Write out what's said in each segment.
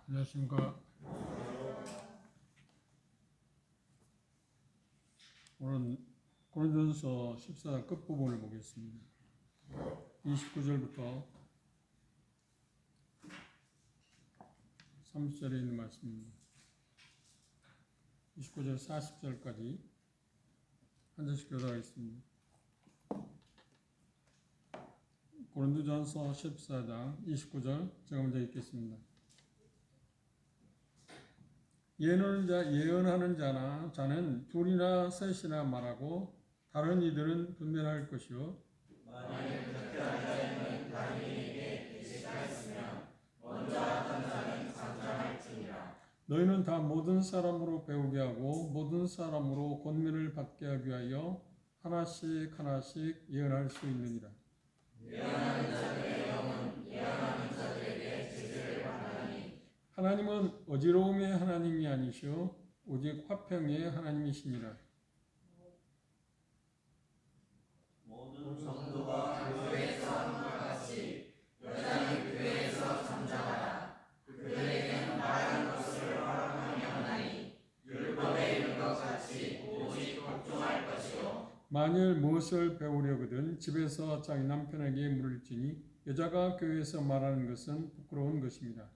안녕하십니까. 오늘은 고린도전서 14장 끝부분을 보겠습니다. 29절부터 30절에 있는 말씀입니다. 29절 40절까지 한 절씩 교독하겠습니다. 고린도전서 14장 29절 제가 먼저 읽겠습니다. 예언하는 자는 둘이나 셋이나 말하고 다른 이들은 분별할 것이요 만일 그렇게 한 자에는 다른 이에게 계시가 있으면 먼저 하던 자는 잠잠할지니라. 너희는 다 모든 사람으로 배우게 하고 모든 사람으로 권면을 받게 하기 위하여 하나씩 하나씩 예언할 수 있느니라. 예언하는 자들의 영은 예언하는 자들에게 제재를 받나니 하나님은 어지러움의 하나님이 아니시오 오직 화평의 하나님이시니라. 모든 성도가 교회에서 함과 같이 여자는 교회에서 잠잠하라. 그들에게는 말하는 것을 허락하며 하나니 율법에 이른 것 같이 오직 복종할 것이요. 만일 무엇을 배우려거든 집에서 자기 남편에게 물을지니 여자가 교회에서 말하는 것은 부끄러운 것입니다.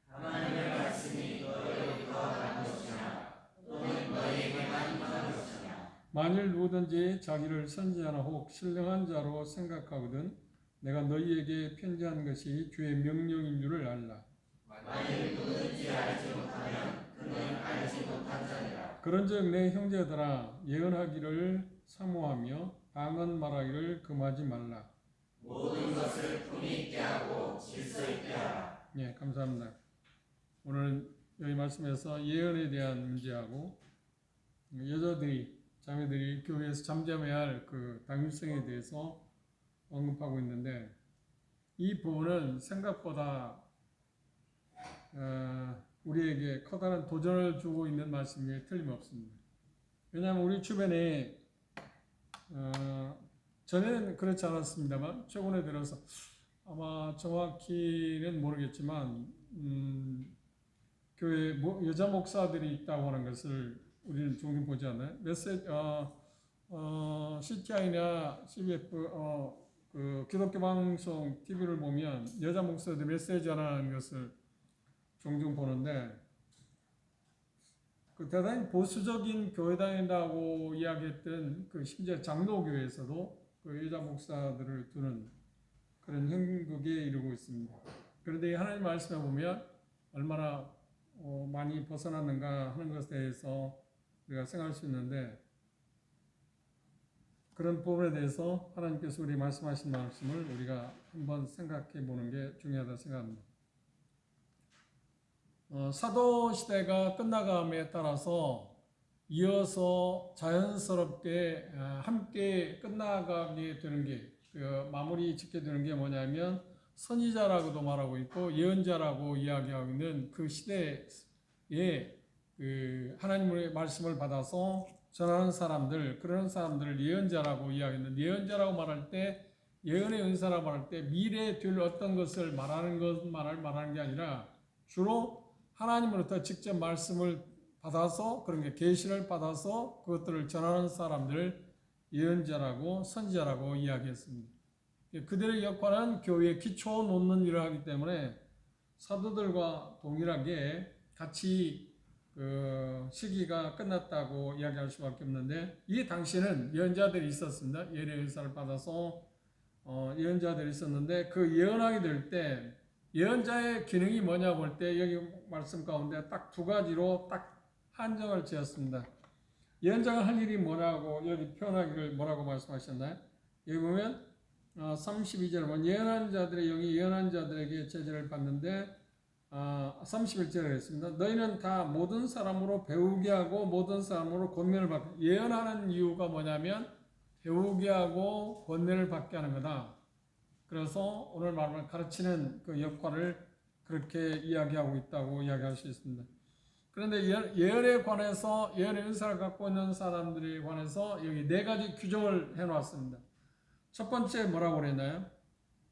하나님의 말씀이 너희로부터 난 것이냐 또는 너희에게만 임한 것이냐. 만일 누구든지 자기를 선지자나 혹 신령한 자로 생각하거든 내가 너희에게 편지한 것이 주의 명령인 줄을 알라. 만일 누구든지 알지 못하면 그는 알지 못한 자니라. 그런즉 내 형제들아 예언하기를 사모하며 방언 말하기를 금하지 말라. 모든 것을 품위 있게 하고 질서 있게 하라. 예, 감사합니다. 오늘 여기 말씀에서 예언에 대한 문제하고 여자들이 자매들이 교회에서 잠잠해야 할 그 당위성에 대해서 언급하고 있는데 이 부분은 생각보다 우리에게 커다란 도전을 주고 있는 말씀이 틀림없습니다. 왜냐하면 우리 주변에 전에는 그렇지 않았습니다만 최근에 들어서 아마 정확히는 모르겠지만 교회 여자 목사들이 있다고 하는 것을 우리는 종종 보지 않나요? CTI나 CBF 그 기독교 방송 TV를 보면 여자 목사들 메시지 하는 것을 종종 보는데 그 대단히 보수적인 교회다니다고 이야기했던 그 심지어 장로교회에서도 그 여자 목사들을 두는 그런 형국에 이르고 있습니다. 그런데 하나님 말씀에 보면 얼마나 많이 벗어났는가 하는 것에 대해서 우리가 생각할 수 있는데 그런 부분에 대해서 하나님께서 우리 말씀하신 말씀을 우리가 한번 생각해 보는 게 중요하다고 생각합니다. 사도 시대가 끝나감에 따라서 이어서 자연스럽게 함께 끝나가게 되는 게 마무리 짓게 되는 게 뭐냐면 선지자라고도 말하고 있고 예언자라고 이야기하고 있는 그 시대에 그 하나님의 말씀을 받아서 전하는 사람들, 그런 사람들을 예언자라고 이야기하는데 예언자라고 말할 때 예언의 은사라고 말할 때 미래에 될 어떤 것을 말하는 게 아니라 주로 하나님으로부터 직접 말씀을 받아서 그런 게 계시를 받아서 그것들을 전하는 사람들 예언자라고 선지자라고 이야기했습니다. 그들의 역할은 교회의 기초 놓는 일을 하기 때문에 사도들과 동일하게 같이 그 시기가 끝났다고 이야기할 수밖에 없는데 이 당시에는 예언자들이 있었습니다. 예언의 은사를 받아서 예언자들이 있었는데 그 예언하게 될 때 예언자의 기능이 뭐냐 볼 때 여기 말씀 가운데 딱 두 가지로 딱 한정을 지었습니다. 예언자가 할 일이 뭐라고 여기 표현하기를 뭐라고 말씀하셨나요? 여기 보면 32절 보면 예언한 자들의 영이 예언한 자들에게 제재를 받는데 31절에 했습니다. 너희는 다 모든 사람으로 배우게 하고 모든 사람으로 권면을 받게. 예언하는 이유가 뭐냐면 배우게 하고 권면을 받게 하는 거다. 그래서 오늘 말하는 가르치는 그 역할을 그렇게 이야기하고 있다고 이야기할 수 있습니다. 그런데 예언에 관해서 예언의 은사를 갖고 있는 사람들에 관해서 여기 네 가지 규정을 해놓았습니다. 첫 번째 뭐라고 그랬나요?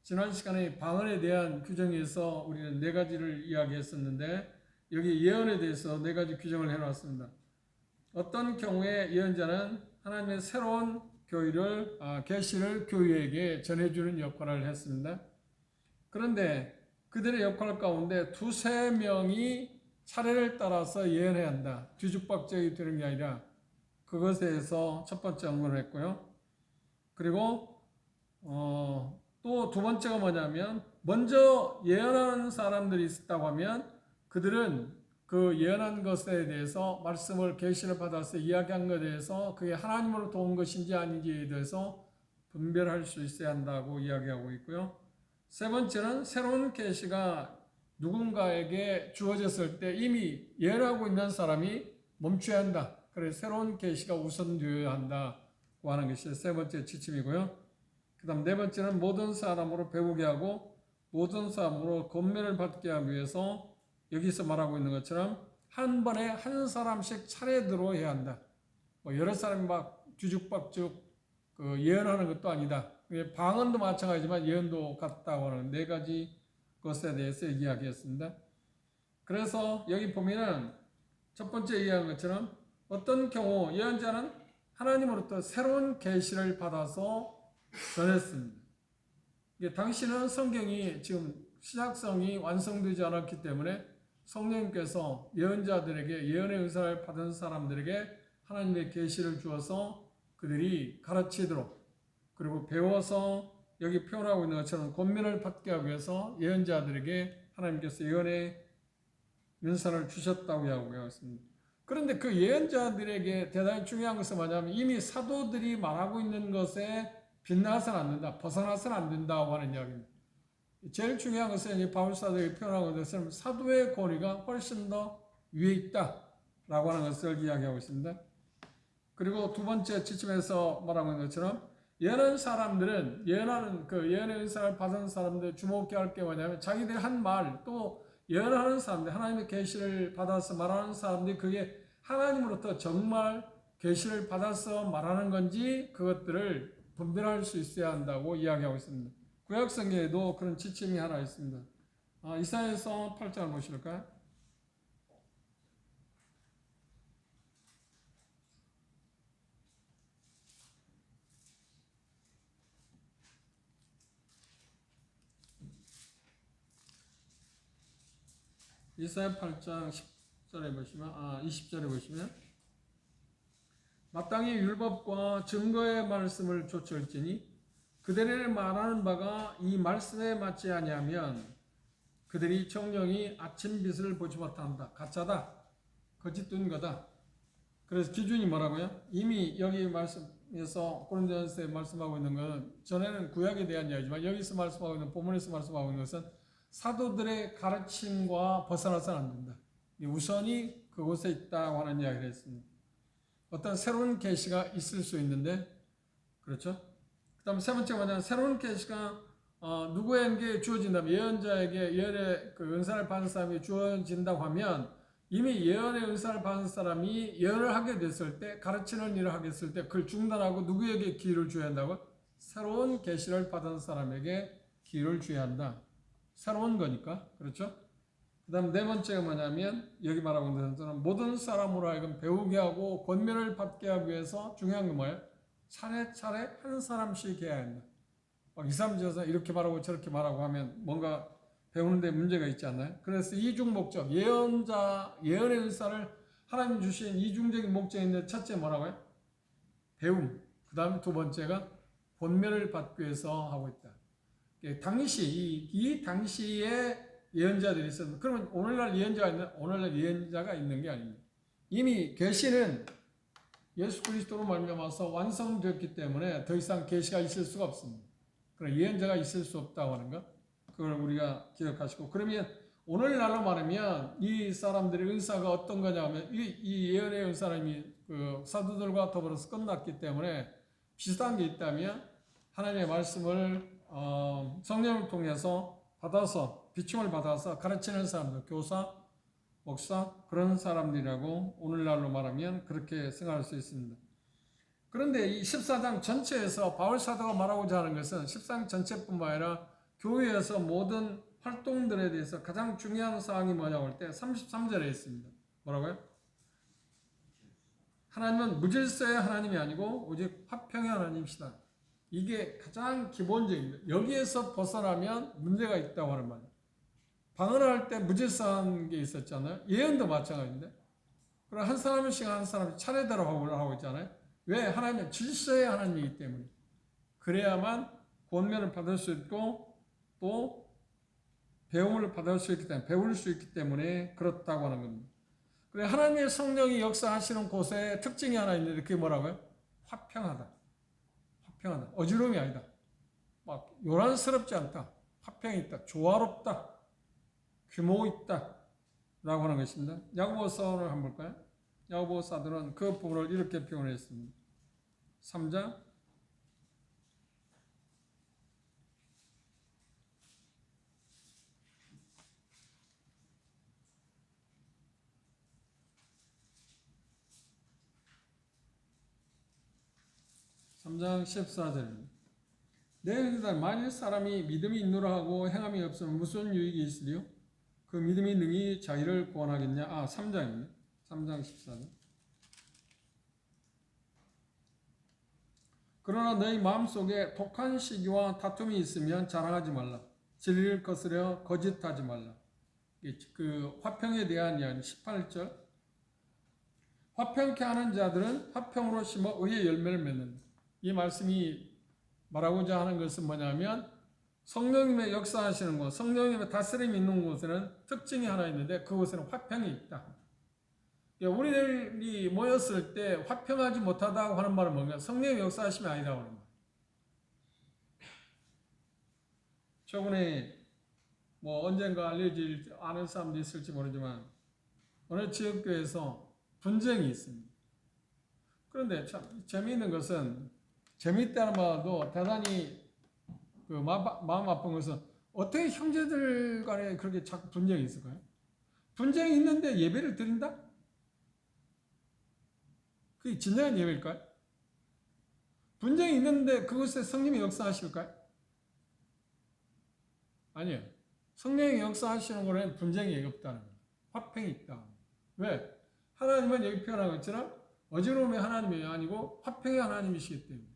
지난 시간에 방언에 대한 규정에서 우리는 네 가지를 이야기했었는데 여기 예언에 대해서 네 가지 규정을 해놨습니다. 어떤 경우에 예언자는 하나님의 새로운 교회를 계시를 교회에게 전해주는 역할을 했습니다. 그런데 그들의 역할 가운데 두세 명이 차례를 따라서 예언해야 한다. 뒤죽박죽이 되는 게 아니라 그것에 대해서 첫 번째 언급을 했고요. 그리고 또 두 번째가 뭐냐면 먼저 예언하는 사람들이 있었다고 하면 그들은 그 예언한 것에 대해서 말씀을 계시를 받아서 이야기한 것에 대해서 그게 하나님으로부터 온 것인지 아닌지에 대해서 분별할 수 있어야 한다고 이야기하고 있고요. 세 번째는 새로운 계시가 누군가에게 주어졌을 때 이미 예언하고 있는 사람이 멈춰야 한다. 그래서 새로운 계시가 우선되어야 한다고 하는 것이 세 번째 지침이고요. 그 다음 네 번째는 모든 사람으로 배우게 하고 모든 사람으로 권면을 받게 하기 위해서 여기서 말하고 있는 것처럼 한 번에 한 사람씩 차례대로 해야 한다. 여러 사람이 막 뒤죽박죽 예언하는 것도 아니다. 방언도 마찬가지지만 예언도 같다고 하는 네 가지 것에 대해서 이야기했습니다. 그래서 여기 보면은 첫 번째 이야기한 것처럼 어떤 경우 예언자는 하나님으로부터 새로운 계시를 받아서 전했습니다. 당시는 성경이 지금 신약성이 완성되지 않았기 때문에 성령님께서 예언자들에게 예언의 은사를 받은 사람들에게 하나님의 계시를 주어서 그들이 가르치도록 그리고 배워서 여기 표현하고 있는 것처럼 권면을 받게 하기 위해서 예언자들에게 하나님께서 예언의 은사를 주셨다고 하고 있습니다. 그런데 그 예언자들에게 대단히 중요한 것은 뭐냐면 이미 사도들이 말하고 있는 것에 빗나가서는 안 된다, 벗어나서는 안 된다고 하는 이야기입니다. 제일 중요한 것은 바울 사도가 표현하고 있는 것은 사도의 권위가 훨씬 더 위에 있다라고 하는 것을 이야기하고 있습니다. 그리고 두 번째 지침에서 말하고 있는 것처럼 예언하는 사람들은 예언하는 그 예언의 은사를 받은 사람들 주목해야 할 게 뭐냐면 자기들이 한 말 또 예언하는 사람들 하나님의 계시를 받아서 말하는 사람들이 그게 하나님으로부터 정말 계시를 받아서 말하는 건지 그것들을 분별할 수 있어야 한다고 이야기하고 있습니다. 구약성경에도 그런 지침이 하나 있습니다. 이사야서 8장을 보실까요? 이사야 8장 10절에 보시면 20절에 보시면 마땅히 율법과 증거의 말씀을 좇을지니 그들의 말하는 바가 이 말씀에 맞지 아니하면 그들이 정령이 아침 빛을 보지 못한다. 가짜다. 거짓된 거다. 그래서 기준이 뭐라고요? 이미 여기 말씀에서 고린도전서에 말씀하고 있는 것은 전에는 구약에 대한 이야기지만 여기서 말씀하고 있는 본문에서 말씀하고 있는 것은 사도들의 가르침과 벗어나서는 안 된다. 우선이 그곳에 있다고 하는 이야기를 했습니다. 어떤 새로운 계시가 있을 수 있는데 그렇죠? 그 다음 세 번째가 뭐냐면 새로운 계시가 누구에게 주어진다면 예언자에게 예언의 그 은사를 받은 사람이 주어진다고 하면 이미 예언의 은사를 받은 사람이 예언을 하게 됐을 때 가르치는 일을 하게 됐을 때 그걸 중단하고 누구에게 기회를 줘야 한다고? 새로운 계시를 받은 사람에게 기회를 줘야 한다. 새로운 거니까 그렇죠? 그 다음 네 번째가 뭐냐면 여기 말하고 있는 것은 모든 사람으로 하여금 배우게 하고 권면을 받게 하기 위해서 중요한 건 뭐예요? 차례차례 한 사람씩 해야 한다. 막 2, 3지에서 이렇게 말하고 저렇게 말하고 하면 뭔가 배우는데 문제가 있지 않나요? 그래서 이중 목적, 예언의 은사를 하나님 주신 이중적인 목적이 있는데 첫째 뭐라고요? 배움. 그 다음에 두 번째가 권면을 받기 위해서 하고 있다. 이 당시에 예언자들이 있었는데 그러면 오늘날 예언자가 있는 게 아닙니다. 이미 계시는 예수 그리스도로 말미암아서 완성되었기 때문에 더 이상 계시가 있을 수가 없습니다. 그럼 예언자가 있을 수 없다고 하는 것 그걸 우리가 기억하시고 그러면 오늘날로 말하면 이 사람들의 은사가 어떤 거냐면 이 예언의 은사는 그 사도들과 더불어서 끝났기 때문에 비슷한 게 있다면 하나님의 말씀을 성령을 통해서 받아서 비춤을 받아서 가르치는 사람들, 교사, 목사 그런 사람들이라고 오늘날로 말하면 그렇게 생각할 수 있습니다. 그런데 이 14장 전체에서 바울 사도가 말하고자 하는 것은 14장 전체뿐만 아니라 교회에서 모든 활동들에 대해서 가장 중요한 사항이 뭐냐고 할 때 33절에 있습니다. 뭐라고요? 하나님은 무질서의 하나님이 아니고 오직 화평의 하나님이시다. 이게 가장 기본적입니다. 여기에서 벗어나면 문제가 있다고 하는 말이에요. 방언할 때 무질서한 게 있었잖아요. 예언도 마찬가지인데. 그럼 한 사람씩 한 사람이 차례대로 하고 있잖아요. 왜? 하나님은 질서의 하나님이기 때문에. 그래야만 권면을 받을 수 있고 또 배움을 받을 수 있기 때문에, 배울 수 있기 때문에 그렇다고 하는 겁니다. 그래, 하나님의 성령이 역사하시는 곳에 특징이 하나 있는데 그게 뭐라고요? 화평하다. 화평하다. 어지러움이 아니다. 막 요란스럽지 않다. 화평이 있다. 조화롭다. 규모 있다. 라고 하는 것입니다. 야고보서를 한번 볼까요? 야고보 사도는 그 부분을 이렇게 표현했습니다. 3장 14절입니다. 내 형제들, 만일 사람이 믿음이 있노라 하고 행함이 없으면 무슨 유익이 있으리요? 그 믿음이 능히 자기를 구원하겠냐? 3장입니다. 3장 14절. 그러나 너희 마음속에 독한 시기와 다툼이 있으면 자랑하지 말라. 진리를 거스려 거짓하지 말라. 그 화평에 대한 이야기 18절. 화평케 하는 자들은 화평으로 심어 의의 열매를 맺는다. 이 말씀이 말하고자 하는 것은 뭐냐면 성령님의 역사하시는 곳, 성령님의 다스림이 있는 곳에는 특징이 하나 있는데 그곳에는 화평이 있다. 우리들이 모였을 때 화평하지 못하다고 하는 말은 뭔가? 성령의 역사하심이 아니라고 하는 말. 최근에 언젠가 알려질 아는 사람도 있을지 모르지만 어느 지역교회에서 분쟁이 있습니다. 그런데 참 재미있는 것은 재미있다는 말도 대단히 마음 아픈 것은 어떻게 형제들 간에 그렇게 자꾸 분쟁이 있을까요? 분쟁이 있는데 예배를 드린다? 그게 진정한 예배일까요? 분쟁이 있는데 그것에 성령이 역사하실까요? 아니에요. 성령이 역사하시는 거는 분쟁이 없다는 거예요. 화평이 있다. 왜? 하나님은 여기 표현한 것처럼 어지러움의 하나님이 아니고 화평의 하나님이시기 때문에.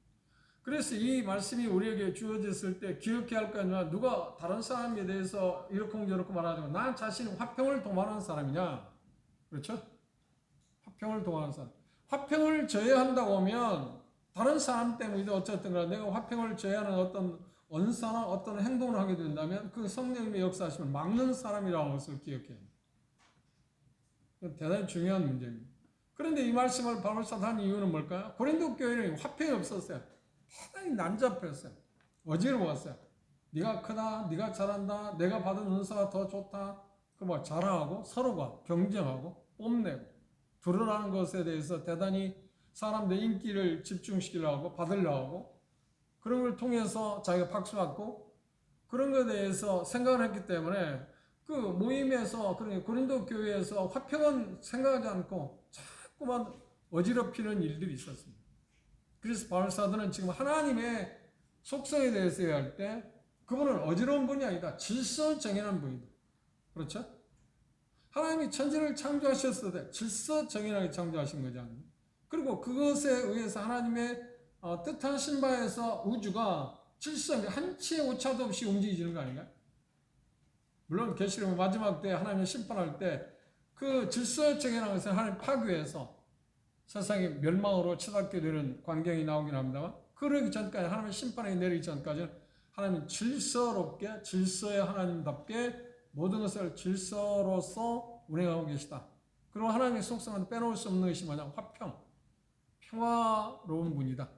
그래서 이 말씀이 우리에게 주어졌을 때 기억해야 할 거 아니냐. 누가 다른 사람에 대해서 이렇고 저렇고 말하지만 난 자신이 화평을 도모하는 사람이냐. 그렇죠? 화평을 도모하는 사람. 화평을 저해한다고 하면 다른 사람 때문이든 어쨌든 간에 내가 화평을 저해하는 어떤 언사나 어떤 행동을 하게 된다면 그 성령님의 역사하심을 막는 사람이라는 것을 기억해야 합니다. 대단히 중요한 문제입니다. 그런데 이 말씀을 바울사도 한 이유는 뭘까요? 고린도 교회는 화평이 없었어요. 대단히 난잡했어요. 어지러웠어요. 네가 크다, 네가 잘한다, 내가 받은 은사가 더 좋다. 그 자랑하고 서로가 경쟁하고 뽐내고 드러나는 것에 대해서 대단히 사람들의 인기를 집중시키려고 하고 받으려고 하고 그런 걸 통해서 자기가 박수받고 그런 것에 대해서 생각을 했기 때문에 그 모임에서 그러니까 고린도 교회에서 화평은 생각하지 않고 자꾸만 어지럽히는 일들이 있었습니다. 그래서 바울사도는 지금 하나님의 속성에 대해서 얘기할 때 그분은 어지러운 분이 아니다. 질서 정연한 분이다. 그렇죠? 하나님이 천지를 창조하셨을 때 질서 정연하게 창조하신 거잖아요. 그리고 그것에 의해서 하나님의 뜻하신 바에서 우주가 질서, 한치의 오차도 없이 움직이지는 거 아닌가요? 물론 계시록 마지막 때 하나님이 심판할 때 그 질서 정연한 것을 하나님 파괴해서 세상이 멸망으로 치닫게 되는 광경이 나오긴 합니다만 그러기 전까지 하나님의 심판이 내리기 전까지는 하나님은 질서롭게 질서의 하나님답게 모든 것을 질서로서 운행하고 계시다. 그리고 하나님의 속성은 빼놓을 수 없는 것이 뭐냐? 화평, 평화로운 분이다.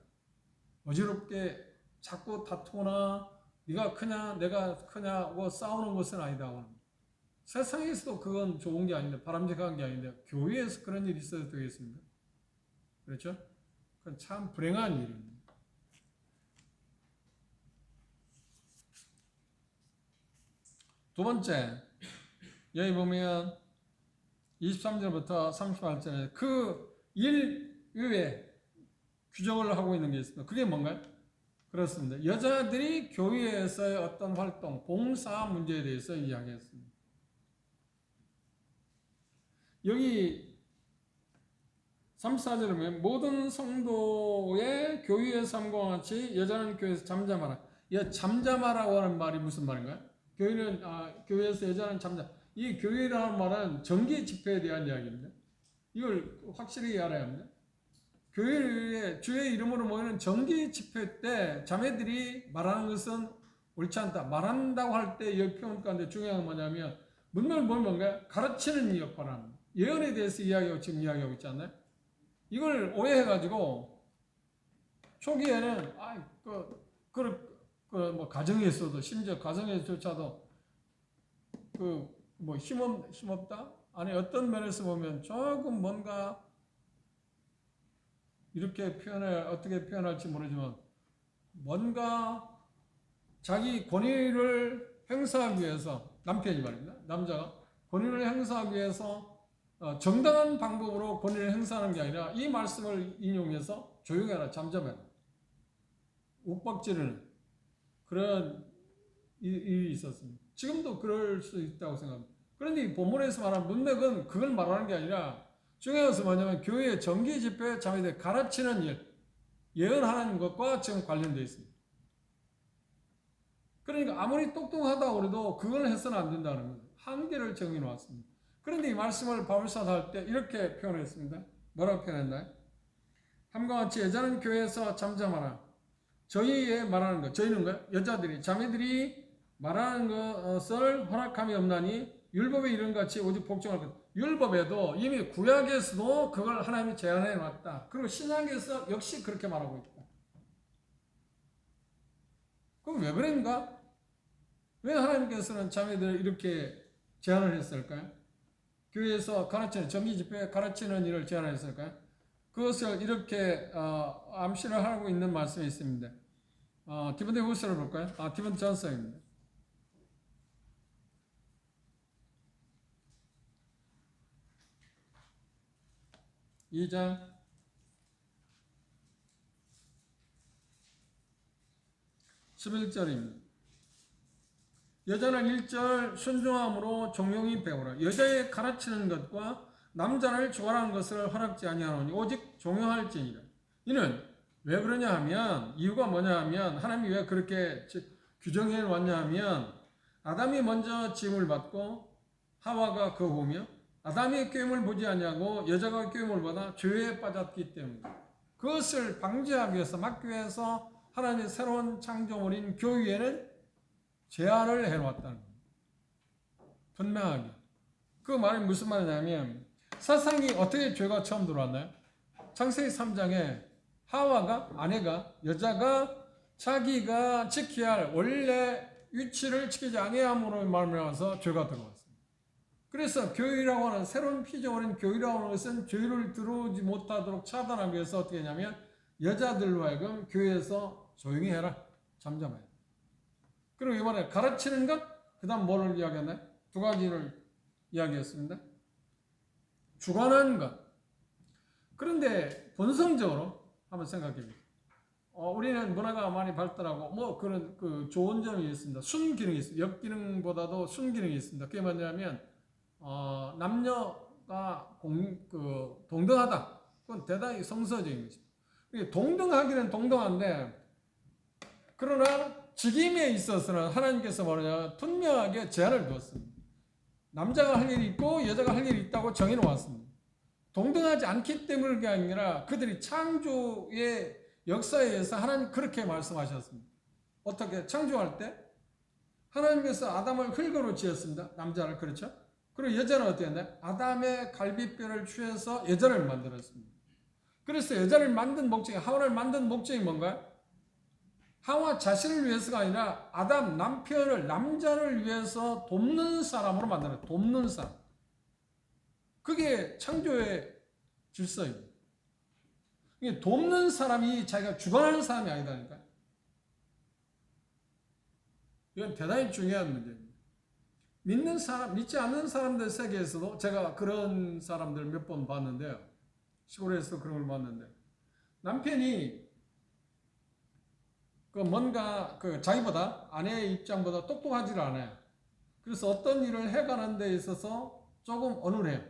어지럽게 자꾸 다투거나 네가 크냐 내가 크냐고 싸우는 것은 아니다. 세상에서도 그건 좋은 게 아닌데 바람직한 게 아닌데 교회에서 그런 일이 있어도 되겠습니까? 그렇죠? 그건 참 불행한 일입니다. 두 번째, 여기 보면 23절부터 38절에 그 일 외에 규정을 하고 있는 게 있습니다. 그게 뭔가요? 그렇습니다. 여자들이 교회에서의 어떤 활동, 봉사 문제에 대해서 이야기했습니다. 여기 3, 4절에 보면 모든 성도의 교회의 삶과 같이 여자는 교회에서 잠잠하라. 이 잠잠하라고 하는 말이 무슨 말인가요? 교회에서 여자는 잠잠. 이 교회라는 말은 정기 집회에 대한 이야기입니다. 이걸 확실히 알아야 합니다. 교회에 주의 이름으로 모이는 정기 집회 때 자매들이 말하는 것은 옳지 않다. 말한다고 할 때 이 표현 가운데 중요한 건 뭐냐면 문맥을 보면 뭔가요? 가르치는 역할을 합니다. 예언에 대해서 지금 이야기하고 있지 않나요? 이걸 오해해가지고 초기에는 뭐 가정에서도 심지어 가정에서조차도 힘없다? 아니 어떤 면에서 보면 조금 뭔가 이렇게 어떻게 표현할지 모르지만 뭔가 자기 권위를 행사하기 위해서 남편이 말입니다. 남자가 권위를 행사하기 위해서 정당한 방법으로 권위를 행사하는 게 아니라 이 말씀을 인용해서 조용해라, 잠잠해라, 욱박지르는 그런 일이 있었습니다. 지금도 그럴 수 있다고 생각합니다. 그런데 이 본문에서 말하는 문맥은 그걸 말하는 게 아니라 중요한 것은 뭐냐면 교회의 정기 집회 자매들 가르치는 일, 예언하는 것과 지금 관련되어 있습니다. 그러니까 아무리 똑똑하다고 해도 그걸 해서는 안 된다는 거예요. 한계를 정해 놓았습니다. 그런데 이 말씀을 바울사도 할 때 이렇게 표현했습니다. 뭐라고 표현했나요? 함과 같이 여자는 교회에서 잠잠하라. 저희의 말하는 것, 저희는 뭐예요? 여자들이, 자매들이 말하는 것을 허락함이 없나니 율법에 이런 같이 오직 복종할 것. 율법에도 이미 구약에서도 그걸 하나님이 제안해 놨다. 그리고 신약에서 역시 그렇게 말하고 있다. 그럼 왜 그런가? 왜 하나님께서는 자매들을 이렇게 제안을 했을까요? 교회에서 가르치는 정기 집회에 가르치는 일을 제안했을까요? 그것을 이렇게 암시를 하고 있는 말씀이 있습니다. 디모데후서를 볼까요? 디모데전서입니다. 2장 11절입니다. 여자는 1절 순종함으로 종용히 배우라. 여자의 가르치는 것과 남자를 주관하는 것을 허락지 아니하노니 오직 종용할지니라. 이는 왜 그러냐 하면 이유가 뭐냐 하면 하나님이 왜 그렇게 규정해 왔냐 하면 아담이 먼저 지음을 받고 하와가 그 후며 아담이 꾀임을 보지 아니하고 여자가 꾀임을 받아 죄에 빠졌기 때문이다. 그것을 방지하기 위해서 막기 위해서 하나님의 새로운 창조물인 교회에는 제한을 해놓았다는 겁니다. 분명하게. 그 말이 무슨 말이냐면 세상이 어떻게 죄가 처음 들어왔나요? 창세기 3장에 하와가 아내가 여자가 자기가 지켜야 할 원래 위치를 지키지 아니함으로 말미암아서 죄가 들어왔습니다. 그래서 교회라고 하는 새로운 피조물인 교회라고 하는 것은 죄를 들어오지 못하도록 차단하기 위해서 어떻게 했냐면 여자들로 하여금 교회에서 조용히 해라, 잠잠해라. 그리고 이번에 가르치는 것, 그 다음 뭐를 이야기했나요? 두 가지를 이야기했습니다. 주관하는 것. 그런데 본성적으로 한번 생각해 보세요. 우리는 문화가 많이 발달하고 그런 좋은 점이 있습니다. 순기능이 있습니다. 역기능보다도 순기능이 있습니다. 그게 뭐냐면 남녀가 동등하다. 그건 대단히 성서적인 것입니다. 동등하기는 동등한데 그러나 직임에 있어서는 하나님께서 뭐냐 분명하게 제한을 두었습니다. 남자가 할 일이 있고 여자가 할 일이 있다고 정해놓았습니다. 동등하지 않기 때문이 아니라 그들이 창조의 역사에 의해서 하나님 그렇게 말씀하셨습니다. 어떻게 창조할 때 하나님께서 아담을 흙으로 지었습니다. 남자를 그렇죠? 그리고 여자는 어떻게 했나요? 아담의 갈비뼈를 취해서 여자를 만들었습니다. 그래서 여자를 만든 목적이 하와를 만든 목적이 뭔가요? 하와 자신을 위해서가 아니라 아담 남자를 위해서 돕는 사람으로 만들어요. 돕는 사람. 그게 창조의 질서입니다. 돕는 사람이 자기가 주관하는 사람이 아니다니까. 이건 대단히 중요한 문제입니다. 믿지 않는 사람들 세계에서도 제가 그런 사람들 몇 번 봤는데요. 시골에서 그런 걸 봤는데 남편이 그 뭔가 그 자기보다 아내의 입장보다 똑똑하지를 않아요. 그래서 어떤 일을 해가는 데 있어서 조금 어눌해요.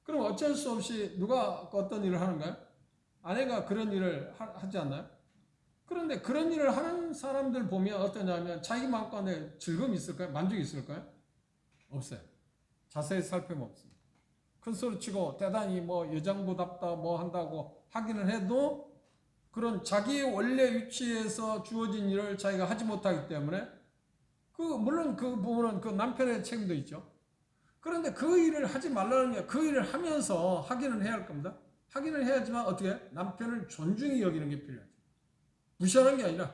그럼 어쩔 수 없이 누가 어떤 일을 하는가요? 아내가 그런 일을 하지 않나요? 그런데 그런 일을 하는 사람들 보면 어떠냐면 자기 마음가운데 즐거움이 있을까요? 만족이 있을까요? 없어요. 자세히 살펴보면 없습니다. 큰 소리 치고 대단히 뭐 여장부답다 뭐 한다고 하기는 해도 그런 자기 원래 위치에서 주어진 일을 자기가 하지 못하기 때문에 물론 그 부분은 그 남편의 책임도 있죠. 그런데 그 일을 하지 말라는 게 그 일을 하면서 하기는 해야 할 겁니다. 하기는 해야지만 어떻게 남편을 존중히 여기는 게 필요하죠. 무시하는 게 아니라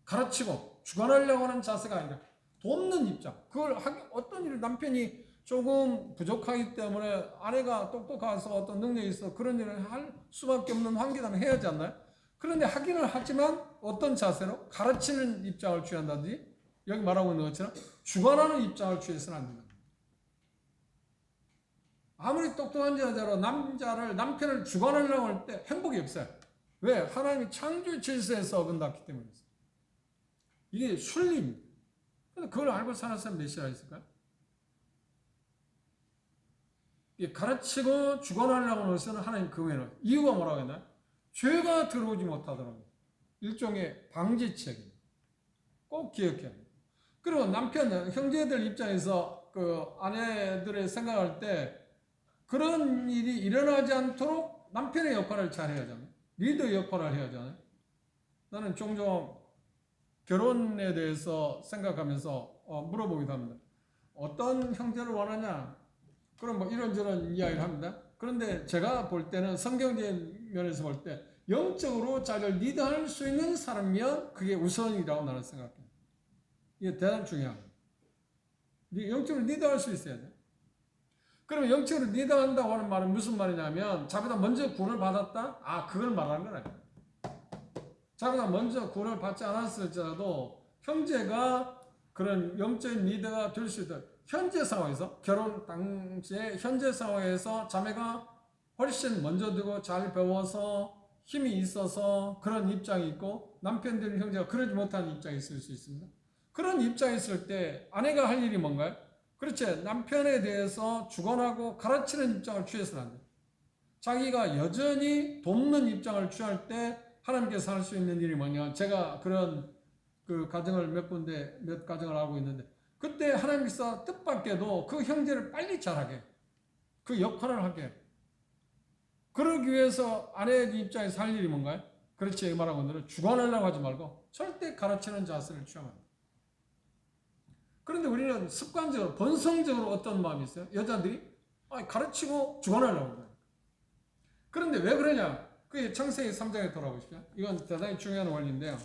가르치고 주관하려고 하는 자세가 아니라 돕는 입장. 그걸 어떤 일을 남편이 조금 부족하기 때문에 아내가 똑똑해서 어떤 능력이 있어 그런 일을 할 수밖에 없는 환경이라면 해야 하지 않나요? 그런데 하기는 하지만 어떤 자세로 가르치는 입장을 취한다든지 여기 말하고 있는 것처럼 주관하는 입장을 취해서는 안 된다. 아무리 똑똑한 여자로 남편을 주관하려고 할 때 행복이 없어요. 왜? 하나님이 창조 질서에서 어긋났기 때문이에요. 이게 순리입니다. 근데 그걸 알고 사는 사람 몇이나 있을까요? 가르치고 주관하려고 하는 것은 하나님 그 외에는 이유가 뭐라고 했나요? 죄가 들어오지 못하더라고요. 일종의 방지책입니다. 꼭 기억해야 합니다. 그리고 남편, 형제들 입장에서 그 아내들의 생각할 때 그런 일이 일어나지 않도록 남편의 역할을 잘 해야 하잖아요. 리더 역할을 해야 하잖아요. 나는 종종 결혼에 대해서 생각하면서 물어보기도 합니다. 어떤 형제를 원하냐? 그럼 뭐 이런저런 이야기를 합니다. 그런데 제가 볼 때는 성경적인 면에서 볼 때 영적으로 자기를 리드할 수 있는 사람이면 그게 우선이라고 나는 생각해요. 이게 대단히 중요합니다. 영적으로 리드할 수 있어야 돼요. 그러면 영적으로 리드한다고 하는 말은 무슨 말이냐면 자기보다 먼저 구원을 받았다? 그걸 말하는 건 아니에요. 자기보다 먼저 구원을 받지 않았을지라도 형제가 그런 영적인 리더가 될 수 있다. 현재 상황에서 결혼 당시에 현재 상황에서 자매가 훨씬 먼저 되고 잘 배워서 힘이 있어서 그런 입장이 있고 남편들 형제가 그러지 못하는 입장이 있을 수 있습니다. 그런 입장이 있을 때 아내가 할 일이 뭔가요? 그렇지. 남편에 대해서 주관하고 가르치는 입장을 취해서는 안 돼요. 자기가 여전히 돕는 입장을 취할 때 하나님께서 할 수 있는 일이 뭐냐. 제가 그런 그 가정을 몇 가정을 알고 있는데 그때 하나님께서 뜻밖에도 그 형제를 빨리 자라게 그 역할을 하게 그러기 위해서 아내의 입장에서 할 일이 뭔가요? 그렇지. 말하고 오늘은 주관하려고 하지 말고 절대 가르치는 자세를 취하면 합니다. 그런데 우리는 습관적으로 본성적으로 어떤 마음이 있어요? 여자들이 가르치고 주관하려고 해요. 그런데 왜 그러냐? 그게 창세기 3장에 돌아보십시오. 이건 대단히 중요한 원리인데요.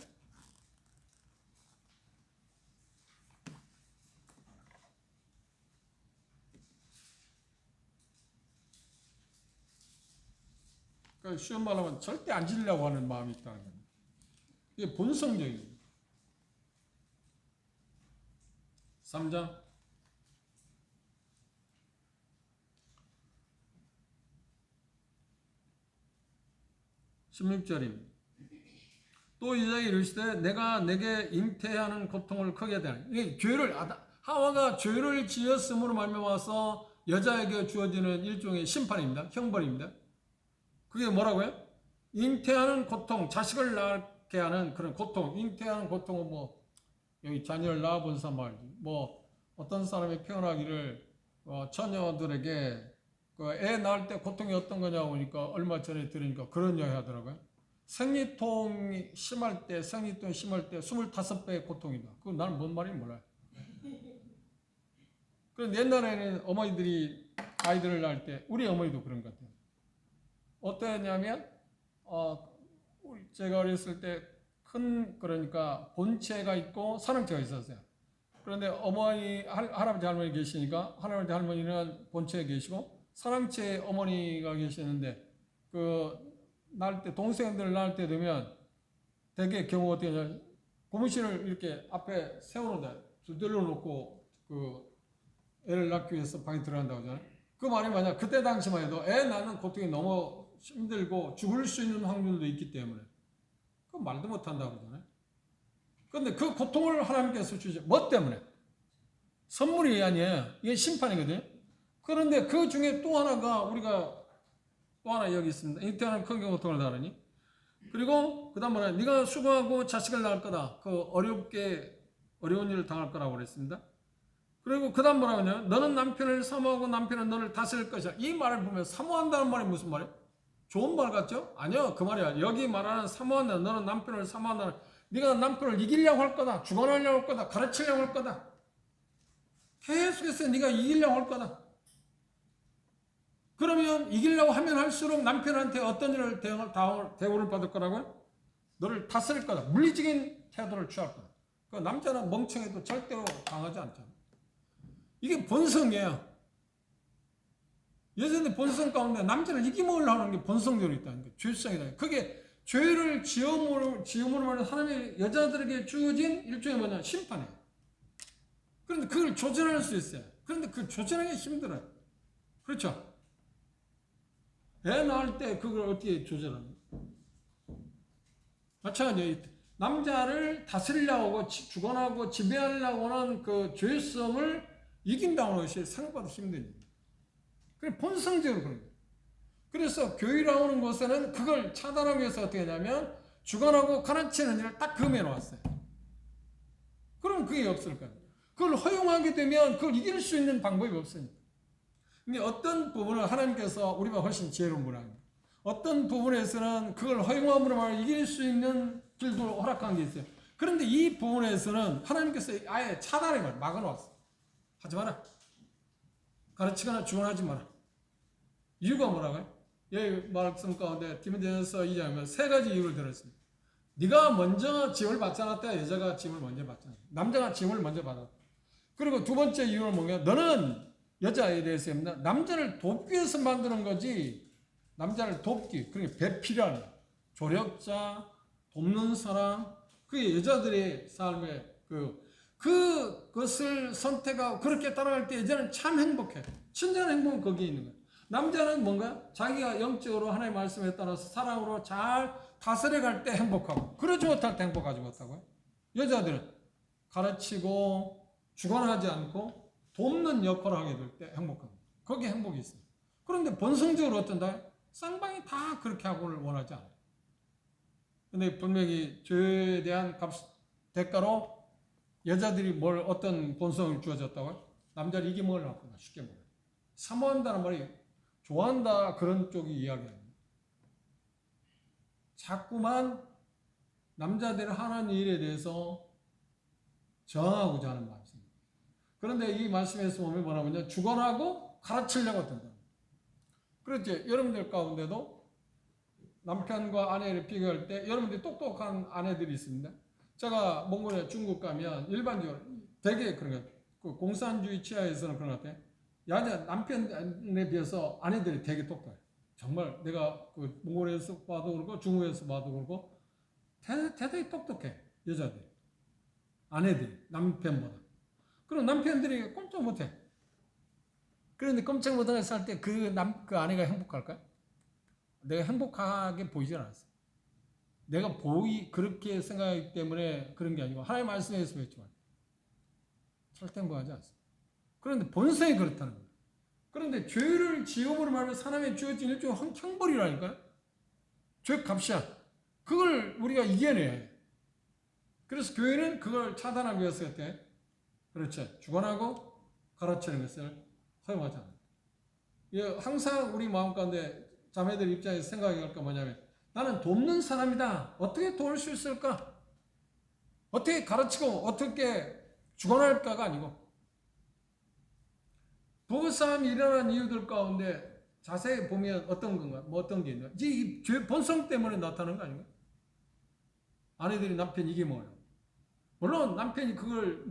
쉬운 말로 하면 절대 안 지려고 하는 마음이 있다는 겁니다. 이게 본성적입니다. 3장 16절입니다. 또 이자에 이르시되 내가 내게 잉태하는 고통을 크게 하되 이게 죄를 하와가 죄를 지었음으로 말미암아서 여자에게 주어지는 일종의 심판입니다. 형벌입니다. 그게 뭐라고요? 잉태하는 고통, 자식을 낳게 하는 그런 고통, 잉태하는 고통은 뭐 여기 자녀를 낳아본 사람 말이지. 뭐 어떤 사람이 표현하기를 처녀들에게 그 애 낳을 때 고통이 어떤 거냐고 하니까 얼마 전에 들으니까 그런 이야기 하더라고요. 생리통이 심할 때 25배의 고통이다. 그건 나는 뭔 말인지 몰라요. 그런데 옛날에는 어머니들이 아이들을 낳을 때 우리 어머니도 그런 것 같아요. 어떠했냐면 제가 어렸을 때 그러니까 본체가 있고 사랑체가 있었어요. 그런데 어머니, 할아버지 할머니 계시니까 할아버지 할머니는 본체에 계시고 사랑체 어머니가 계시는데 낳을 때 동생들 낳을 때 되면 대개 경우가 어떻게 하냐면 고무신을 이렇게 앞에 세워놓는다. 두들려 놓고 애를 낳기 위해서 방에 들어간다고 하잖아요. 그 말이 뭐냐? 그때 당시만 해도 애 낳는 고통이 너무 힘들고 죽을 수 있는 확률도 있기 때문에 그 말도 못한다고 그러잖아요. 그런데 그 고통을 하나님께서 주죠. 뭐 때문에? 선물이 아니에요. 이게 심판이거든요. 그런데 그 중에 또 하나가 우리가 또 하나 여기 있습니다. 잉태하는 큰 고통을 당하니. 그리고 그 다음 뭐냐. 네가 수고하고 자식을 낳을 거다. 그 어려운 일을 당할 거라고 그랬습니다. 그리고 그 다음 뭐라고 하냐. 너는 남편을 사모하고 남편은 너를 다스릴 것이야. 이 말을 보면 사모한다는 말이 무슨 말이에요? 좋은 말 같죠? 아니요. 그 말이야. 여기 말하는 사모한다. 너는 남편을 사모한다. 네가 남편을 이기려고 할 거다. 주관하려고 할 거다. 가르치려고 할 거다. 계속해서 네가 이기려고 할 거다. 그러면 이기려고 하면 할수록 남편한테 어떤 일을 대우를 받을 거라고요? 너를 다스릴 거다. 물리적인 태도를 취할 거다. 그 남자는 멍청해도 절대로 강하지 않잖아. 이게 본성이에요. 여자의 본성 가운데 남자를 이기먹으려고 하는 게 본성대로 있다는 게 죄성이다. 그게 죄를 지음으로 말하는 하나님의 여자들에게 주어진 일종의 뭐냐? 심판이에요. 그런데 그걸 조절할 수 있어요. 그런데 그걸 조절하기 힘들어요. 그렇죠? 애 낳을 때 그걸 어떻게 조절합니까? 마찬가지예요. 남자를 다스리려고 하고 주관하고 지배하려고 하는 그 죄성을 이긴다는 것이 생각보다 힘든 일이에요. 그래 본성적으로 그런 거예요. 그래서 교회라고 하는 곳에는 그걸 차단하기 위해서 어떻게 하냐면 주관하고 가르치는 일을 딱 금해 놓았어요. 그럼 그게 없을 거예요. 그걸 허용하게 되면 그걸 이길 수 있는 방법이 없으니까. 근데 어떤 부분을 하나님께서 우리가 훨씬 지혜로운 분이 아닙니다. 어떤 부분에서는 그걸 허용함으로 말 이길 수 있는 길도 허락한 게 있어요. 그런데 이 부분에서는 하나님께서 아예 차단을 막아놓았어요. 하지 마라. 가르치거나 주관하지 마라. 이유가 뭐라고요? 여기 말씀 가운데 디모데전서 2장에 세 가지 이유를 들었습니다. 네가 먼저 짐을 받지 않았다. 여자가 짐을 먼저 받잖아. 남자가 짐을 먼저 받았다. 그리고 두 번째 이유는 뭐냐? 너는 여자에 대해서 남자를 돕기 위해서 만드는 거지. 남자를 돕기. 그러니까 배필요한 조력자, 돕는 사람. 그게 여자들의 삶의 그것을 선택하고 그렇게 따라갈 때 여자는 참 행복해. 진정한 행복은 거기에 있는 거야. 남자는 뭔가 자기가 영적으로 하나님의 말씀에 따라서 사랑으로 잘 다스려갈 때 행복하고 그러지 못할 때 행복하지 못하고요. 여자들은 가르치고 주관하지 않고 돕는 역할을 하게 될 때 행복합니다. 거기에 행복이 있어요. 그런데 본성적으로 어떤다? 쌍방이 다 그렇게 하고를 원하지 않아요. 근데 분명히 죄에 대한 대가로 여자들이 어떤 본성을 주어졌다고요? 남자를 이기먹으려고 한다. 쉽게 말해요. 사모한다는 말이 좋아한다 그런 쪽이 이야기합니다. 자꾸만 남자들이 하는 일에 대해서 저항하고자 하는 말씀입니다. 그런데 이 말씀에서 보면 뭐냐면요. 주관하고 가르치려고 한다. 그렇지. 여러분들 가운데도 남편과 아내를 비교할 때 여러분들이 똑똑한 아내들이 있습니다. 제가 몽골에 중국 가면 일반적으로 되게 그런 것 같아요. 그 공산주의 치하에서는 그런 것 같아요. 남편에 비해서 아내들이 되게 똑똑해요. 정말 내가 그 몽골에서 봐도 그렇고 중국에서 봐도 그렇고 대단히 똑똑해. 여자들이. 아내들이 남편보다. 그럼 남편들이 꼼짝 못해. 그런데 꼼짝 못해서 할 때 그 아내가 행복할까요? 내가 행복하게 보이질 않았어요. 내가 그렇게 생각하기 때문에 그런 게 아니고 하나님의 말씀에서 했지만 절대 행복하지 않습니다. 그런데 본성이 그렇다는 거예요. 그런데 죄를 지음으로 말하면 사람의 주어진 일종의 형벌이라니까요. 죄값이야. 그걸 우리가 이겨내야. 그래서 교회는 그걸 차단하기 위해서 했대. 그렇죠. 주관하고 가르치는 것을 허용하지 않아요. 항상 우리 마음 가운데 자매들 입장에서 생각이 갈 거 뭐냐면 나는 돕는 사람이다. 어떻게 도울 수 있을까? 어떻게 가르치고 어떻게 주관할까가 아니고 부부싸움이 일어난 이유들 가운데 자세히 보면 어떤 건가? 어떤 게 있나? 이 본성 때문에 나타나는 거 아닌가? 아내들이 남편 이기먹으려고. 물론 남편이 그걸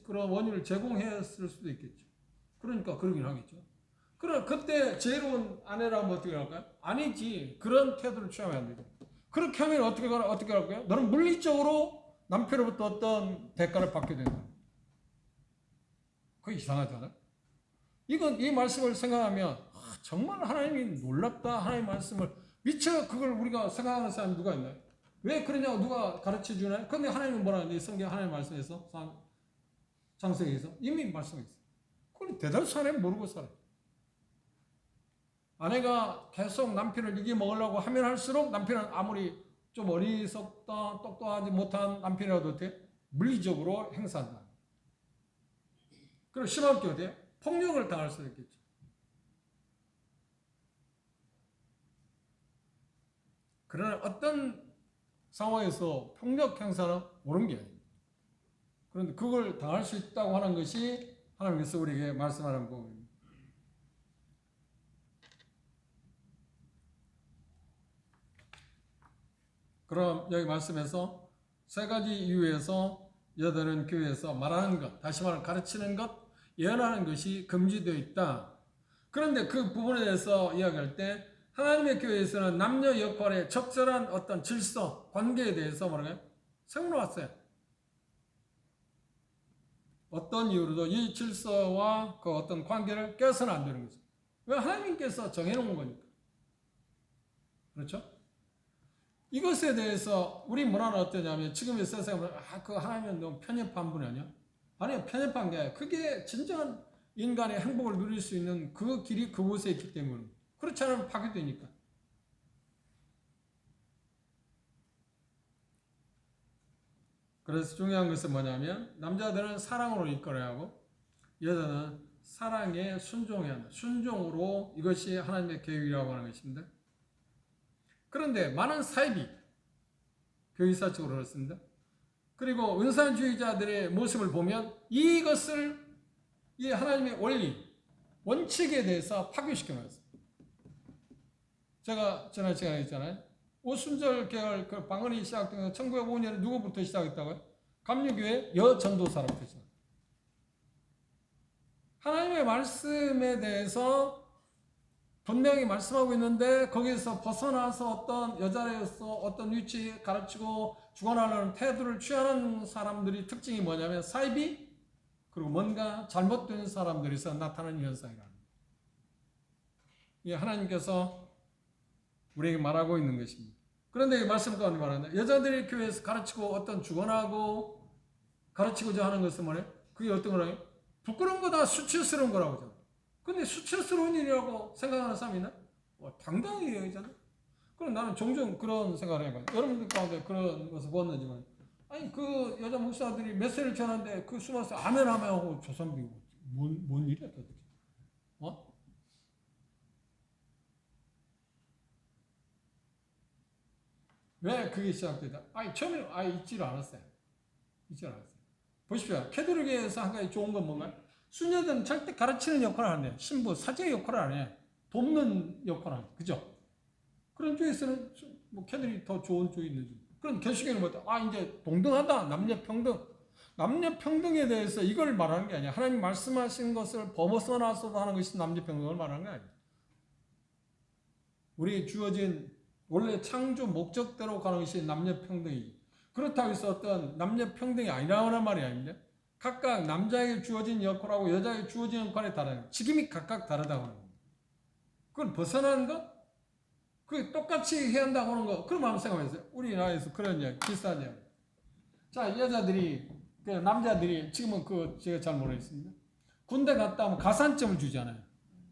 그런 원인을 제공했을 수도 있겠죠. 그러니까 그러긴 하겠죠. 그럼 그때 지혜로운 아내라면 어떻게 할까요? 아니지. 그런 태도를 취하면 안 되죠. 그렇게 하면 어떻게 할까요? 너는 물리적으로 남편으로부터 어떤 대가를 받게 된다. 그게 이상하잖아요. 이 말씀을 생각하면 정말 하나님이 놀랍다. 하나님의 말씀을 미처 그걸 우리가 생각하는 사람이 누가 있나요? 왜 그러냐고 누가 가르쳐 주나요? 근데 하나님은 뭐라 하는데 성경 하나님 말씀에서 장세기에서 이미 말씀했어요. 그걸 대다수 사람이 모르고 살아요. 아내가 계속 남편을 이겨먹으려고 하면 할수록 남편은 아무리 좀 어리석다 똑똑하지 못한 남편이라도 물리적으로 행사한다. 그리고 심하면 어떻게 돼요? 폭력을 당할 수도 있겠죠. 그러나 어떤 상황에서 폭력 행사는 옳은 게 아닙니다. 그런데 그걸 당할 수 있다고 하는 것이 하나님께서 우리에게 말씀하는 부분입니다. 그럼 여기 말씀에서 세 가지 이유에서 여자들은 교회에서 말하는 것, 다시 말해 가르치는 것, 예언하는 것이 금지되어 있다. 그런데 그 부분에 대해서 이야기할 때 하나님의 교회에서는 남녀 역할의 적절한 어떤 질서, 관계에 대해서 뭐라고요? 세워놓았어요. 어떤 이유로도 이 질서와 그 어떤 관계를 깨서는 안 되는 거죠. 왜? 하나님께서 정해놓은 거니까. 그렇죠? 이것에 대해서 우리 문화는 어떠냐면 지금의 세상은 그 하나님은 너무 편협한 분이 아니야? 아니요, 편협한 게 아니라 그게 진정한 인간의 행복을 누릴 수 있는 그 길이 그곳에 있기 때문에 그렇지 않으면 파괴되니까. 그래서 중요한 것은 뭐냐면 남자들은 사랑으로 이끌어야 하고 여자는 사랑에 순종해야 한다. 순종으로 이것이 하나님의 계획이라고 하는 것입니다. 그런데 많은 사입이 교회사적으로 그렇습니다. 그리고 은사주의자들의 모습을 보면 이것을 이 하나님의 원리, 원칙에 대해서 파괴시켜 놨어요. 제가 지난 시간에 했잖아요. 오순절 계열 그 방언이 시작된 건 1905년에 누구부터 시작했다고요? 감리교회 여전도사로부터 시작. 하나님의 말씀에 대해서 분명히 말씀하고 있는데 거기에서 벗어나서 어떤 여자로서 어떤 위치에 가르치고 주관하려는 태도를 취하는 사람들이 특징이 뭐냐면 사이비 그리고 뭔가 잘못된 사람들에서 나타나는 현상이라는 거예요. 이게 하나님께서 우리에게 말하고 있는 것입니다. 그런데 이 말씀 가운데 말하는데 여자들이 교회에서 가르치고 어떤 주관하고 가르치고자 하는 것은 뭐예요? 그게 어떤 거라고요? 부끄러운 거다 수치스러운 거라고 하잖아요. 근데 수치스러운 일이라고 생각하는 사람이 있나? 당당히 얘기하잖아. 그럼 나는 종종 그런 생각을 해봐요. 여러분들 가운데 그런 것을 보았는지만 아니 그 여자 목사들이 메시지를 전하는데 그 숨어서 아멘 하고 조선비고 뭔 일이야 도대체? 왜 그게 시작되다? 처음에 있지를 않았어요. 보십시오. 캐톨릭에서 한 가지 좋은 건 뭔가요? 수녀들은 절대 가르치는 역할을 안 해요. 신부, 사제의 역할을 안 해요. 돕는 역할을 안 해요. 그죠? 그런 쪽에서는 뭐 캐톨릭이 더 좋은 쪽이 있는지. 그런 개신교는 뭐다? 이제 동등하다. 남녀평등. 남녀평등에 대해서 이걸 말하는 게 아니야. 하나님 말씀하신 것을 벗어나서도 하는 것이 남녀평등을 말하는 게 아니야. 우리에 주어진 원래 창조 목적대로 가는 것이 남녀평등이지. 그렇다고 해서 어떤 남녀평등이 아니라는 말이 아닌데 각각 남자에게 주어진 역할하고 여자에게 주어진 역할이 다르다. 직임이 각각 다르다고 하는 겁니다. 그걸 벗어나는 것? 그게 똑같이 해야 한다고 하는 거. 그럼 한번 생각해보세요. 우리나라에서 그런 이야기, 비슷한 이야기. 자, 여자들이, 남자들이, 지금은 제가 잘 모르겠습니다. 군대 갔다 오면 가산점을 주잖아요.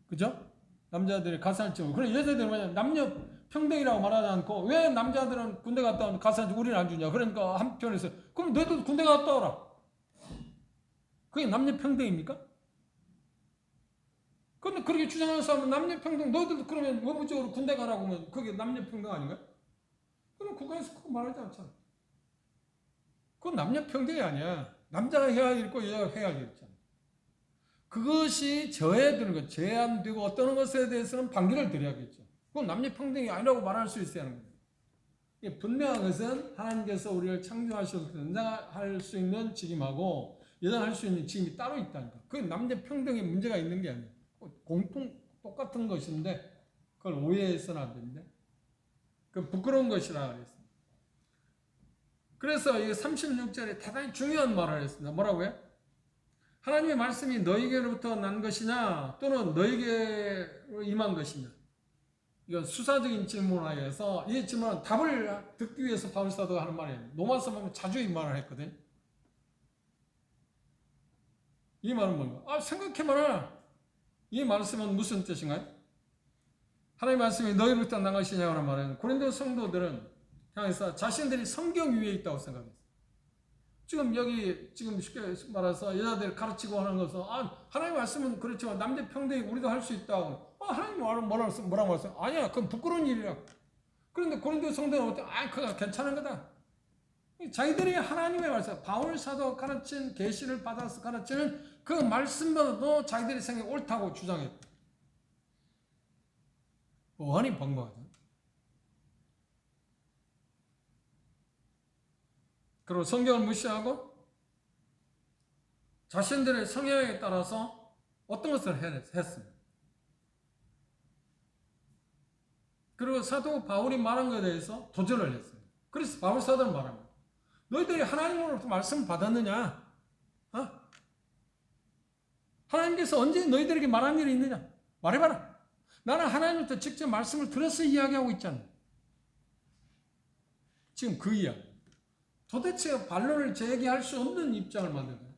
그죠? 남자들이 가산점을. 그럼 여자들은 뭐냐? 남녀 평등이라고 말하지 않고, 왜 남자들은 군대 갔다 오면 가산점 우리는 안 주냐? 그러니까 한편에서, 그럼 너희도 군대 갔다 오라. 그게 남녀 평등입니까? 근데 그렇게 주장하는 사람은 남녀 평등, 너희들도 그러면 원부적으로 군대 가라고 하면 그게 남녀 평등 아닌가요? 그럼 국가에서 그거 말하지 않잖아. 그건 남녀 평등이 아니야. 남자가 해야 할 일 있고 여자가 해야 할 일 있잖아. 그것이 저해되는 것, 제한되고 어떤 것에 대해서는 반기를 드려야겠죠. 그건 남녀 평등이 아니라고 말할 수 있어야 하는 거예요. 분명한 것은 하나님께서 우리를 창조하셔서 남자할 수 있는 직임하고 여자가 할 수 있는 직임이 따로 있다니까. 그게 남녀 평등에 문제가 있는 게 아니에요. 똑같은 것인데 그걸 오해해서는 안 됩니다. 그 부끄러운 것이라 그랬습니다. 그래서 이 36절에 대단히 중요한 말을 했습니다. 뭐라고요? 하나님의 말씀이 너희에게로부터 난 것이냐 또는 너희에게로 임한 것이냐. 이건 수사적인 질문을 해서 이 질문은 답을 듣기 위해서 바울 사도가 하는 말이에요. 로마서 보면 자주 이 말을 했거든. 이 말은 뭔가? 생각해봐라. 이 말씀은 무슨 뜻인가요? 하나님의 말씀이 너희를 떠난 것이냐고 말하는 고린도 성도들은 향해서 자신들이 성경 위에 있다고 생각했어요. 지금 쉽게 말해서 여자들 가르치고 하는 것은 하나님의 말씀은 그렇지만 남녀 평등이 우리도 할 수 있다고. 하나님 뭐라고 말했어요? 아니야, 그건 부끄러운 일이야. 그런데 고린도 성도는 어때? 그거 괜찮은 거다. 자기들이 하나님의 말씀, 바울 사도 가르친 계시를 받아서 가르치는 그 말씀보다도 자기들이 생각이 옳다고 주장했고, 원이 번거하죠. 그리고 성경을 무시하고 자신들의 성향에 따라서 어떤 것을 했습니다. 그리고 사도 바울이 말한 것에 대해서 도전을 했어요. 그래서 바울 사도는 말합니다. 너희들이 하나님으로부터 말씀을 받았느냐? 하나님께서 언제 너희들에게 말한 일이 있느냐? 말해봐라. 나는 하나님부터 직접 말씀을 들어서 이야기하고 있잖아. 지금 그 이야기. 도대체 반론을 제기할 수 없는 입장을 만든 거예요.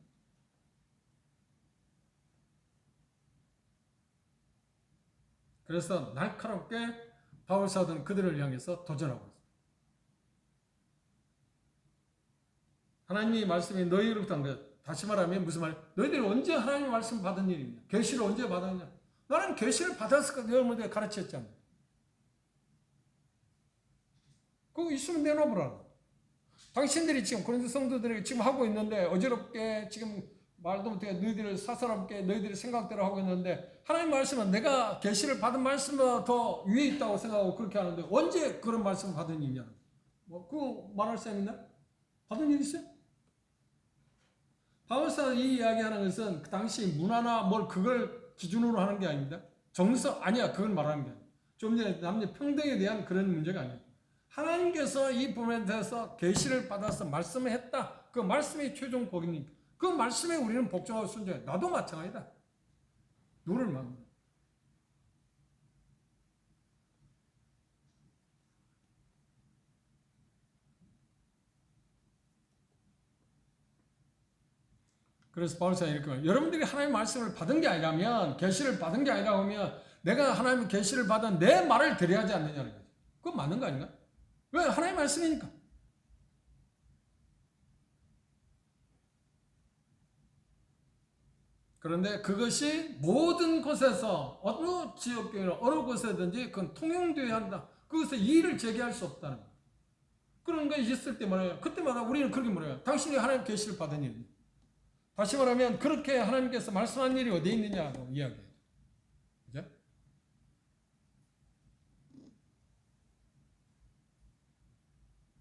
그래서 날카롭게 바울 사도는 그들을 향해서 도전하고 있어요. 하나님의 말씀이 너희로부터 한 것. 다시 말하면 무슨 말? 너희들이 언제 하나님의 말씀 받은 일이냐? 계시를 언제 받았냐? 나는 계시를 받았을까? 여러분들 가르쳤잖아. 그거 있으면 내놔보라. 당신들이 지금 고린도 성도들에게 지금 하고 있는데 어지럽게 지금 말도 못해 너희들을 사사롭게 너희들의 생각대로 하고 있는데 하나님 말씀은 내가 계시를 받은 말씀보다 더 위에 있다고 생각하고 그렇게 하는데 언제 그런 말씀을 받은 일이냐? 그거 말할 수 있나? 받은 일 있어요? 바울사가 이 이야기하는 것은 그 당시 문화나 그걸 기준으로 하는 게 아닙니다. 정서 아니야, 그걸 말하는 게 아니야. 좀 전에 남녀 평등에 대한 그런 문제가 아니야. 하나님께서 이 부분에 대해서 계시를 받아서 말씀을 했다. 그 말씀이 최종 복이니까 그 말씀에 우리는 복종하고 순종해. 나도 마찬가지다. 누를 만나. 그래서 바울사가 이렇게 말해요. 여러분들이 하나님의 말씀을 받은 게 아니라면, 계시를 받은 게 아니라 하면 내가 하나님의 계시를 받은 내 말을 드려야 하지 않느냐는 거죠. 그건 맞는 거 아닌가? 왜? 하나님의 말씀이니까. 그런데 그것이 모든 곳에서 어느 지역교회나 어느 곳에든지 그건 통용되어야 한다. 그것에 이의를 제기할 수 없다는 거예요. 그런 게 있을 때 말해요. 그때마다 우리는 그렇게 말해요. 당신이 하나님 계시를 받은 일. 다시 말하면 그렇게 하나님께서 말씀한 일이 어디에 있느냐고 이야기해요. 그죠?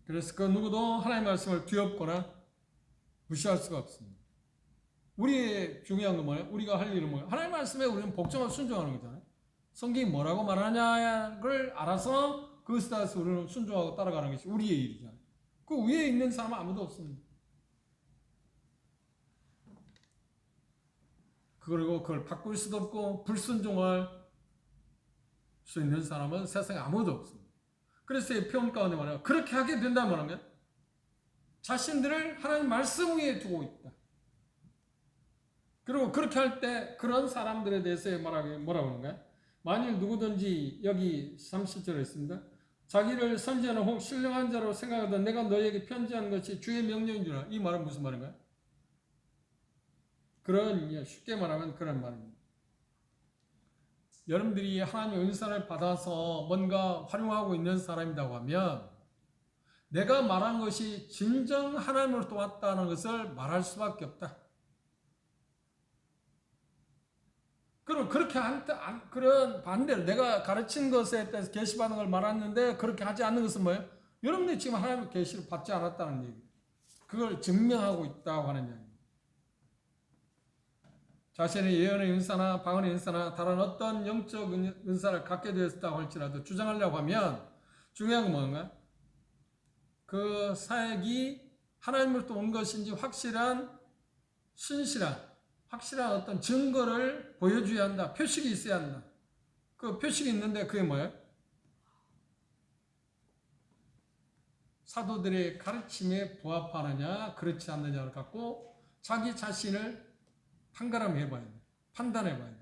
그래서 그 누구도 하나님의 말씀을 뒤엎거나 무시할 수가 없습니다. 우리의 중요한 건 뭐예요? 우리가 할 일은 뭐예요? 하나님의 말씀에 우리는 복종하고 순종하는 거잖아요. 성경이 뭐라고 말하냐를 알아서 그것에 따라서 우리는 순종하고 따라가는 것이 우리의 일이잖아요. 그 위에 있는 사람은 아무도 없습니다. 그리고 그걸 바꿀 수도 없고 불순종할 수 있는 사람은 세상에 아무도 없습니다. 그래서 이 표현 가운데 말해요. 그렇게 하게 된다면 하는 거예요. 자신들을 하나님 말씀 위에 두고 있다. 그리고 그렇게 할 때 그런 사람들에 대해서 뭐라고 하는가요? 만일 누구든지 여기 30절에 있습니다. 자기를 선지자나 혹 신령한 자로 생각하던 내가 너에게 편지한 것이 주의 명령인 줄 알아. 이 말은 무슨 말인가요? 쉽게 말하면 그런 말입니다. 여러분들이 하나님의 은사를 받아서 뭔가 활용하고 있는 사람이라고 하면 내가 말한 것이 진정 하나님으로부터 왔다는 것을 말할 수밖에 없다. 그럼 그렇게 그런 반대로 내가 가르친 것에 대해서 계시받는 걸 말했는데 그렇게 하지 않는 것은 뭐예요? 여러분들이 지금 하나님의 계시를 받지 않았다는 얘기. 그걸 증명하고 있다고 하는 얘기입니다. 자신의 예언의 은사나 방언의 은사나 다른 어떤 영적 은사를 갖게 되었다고 할지라도 주장하려고 하면 중요한 건 뭔가? 그 사역이 하나님으로부터 온 것인지 확실한 어떤 증거를 보여줘야 한다. 표식이 있어야 한다. 그 표식이 있는데 그게 뭐예요? 사도들의 가르침에 부합하느냐 그렇지 않느냐를 갖고 자기 자신을 판가름해 봐야 돼. 판단해 봐야 돼.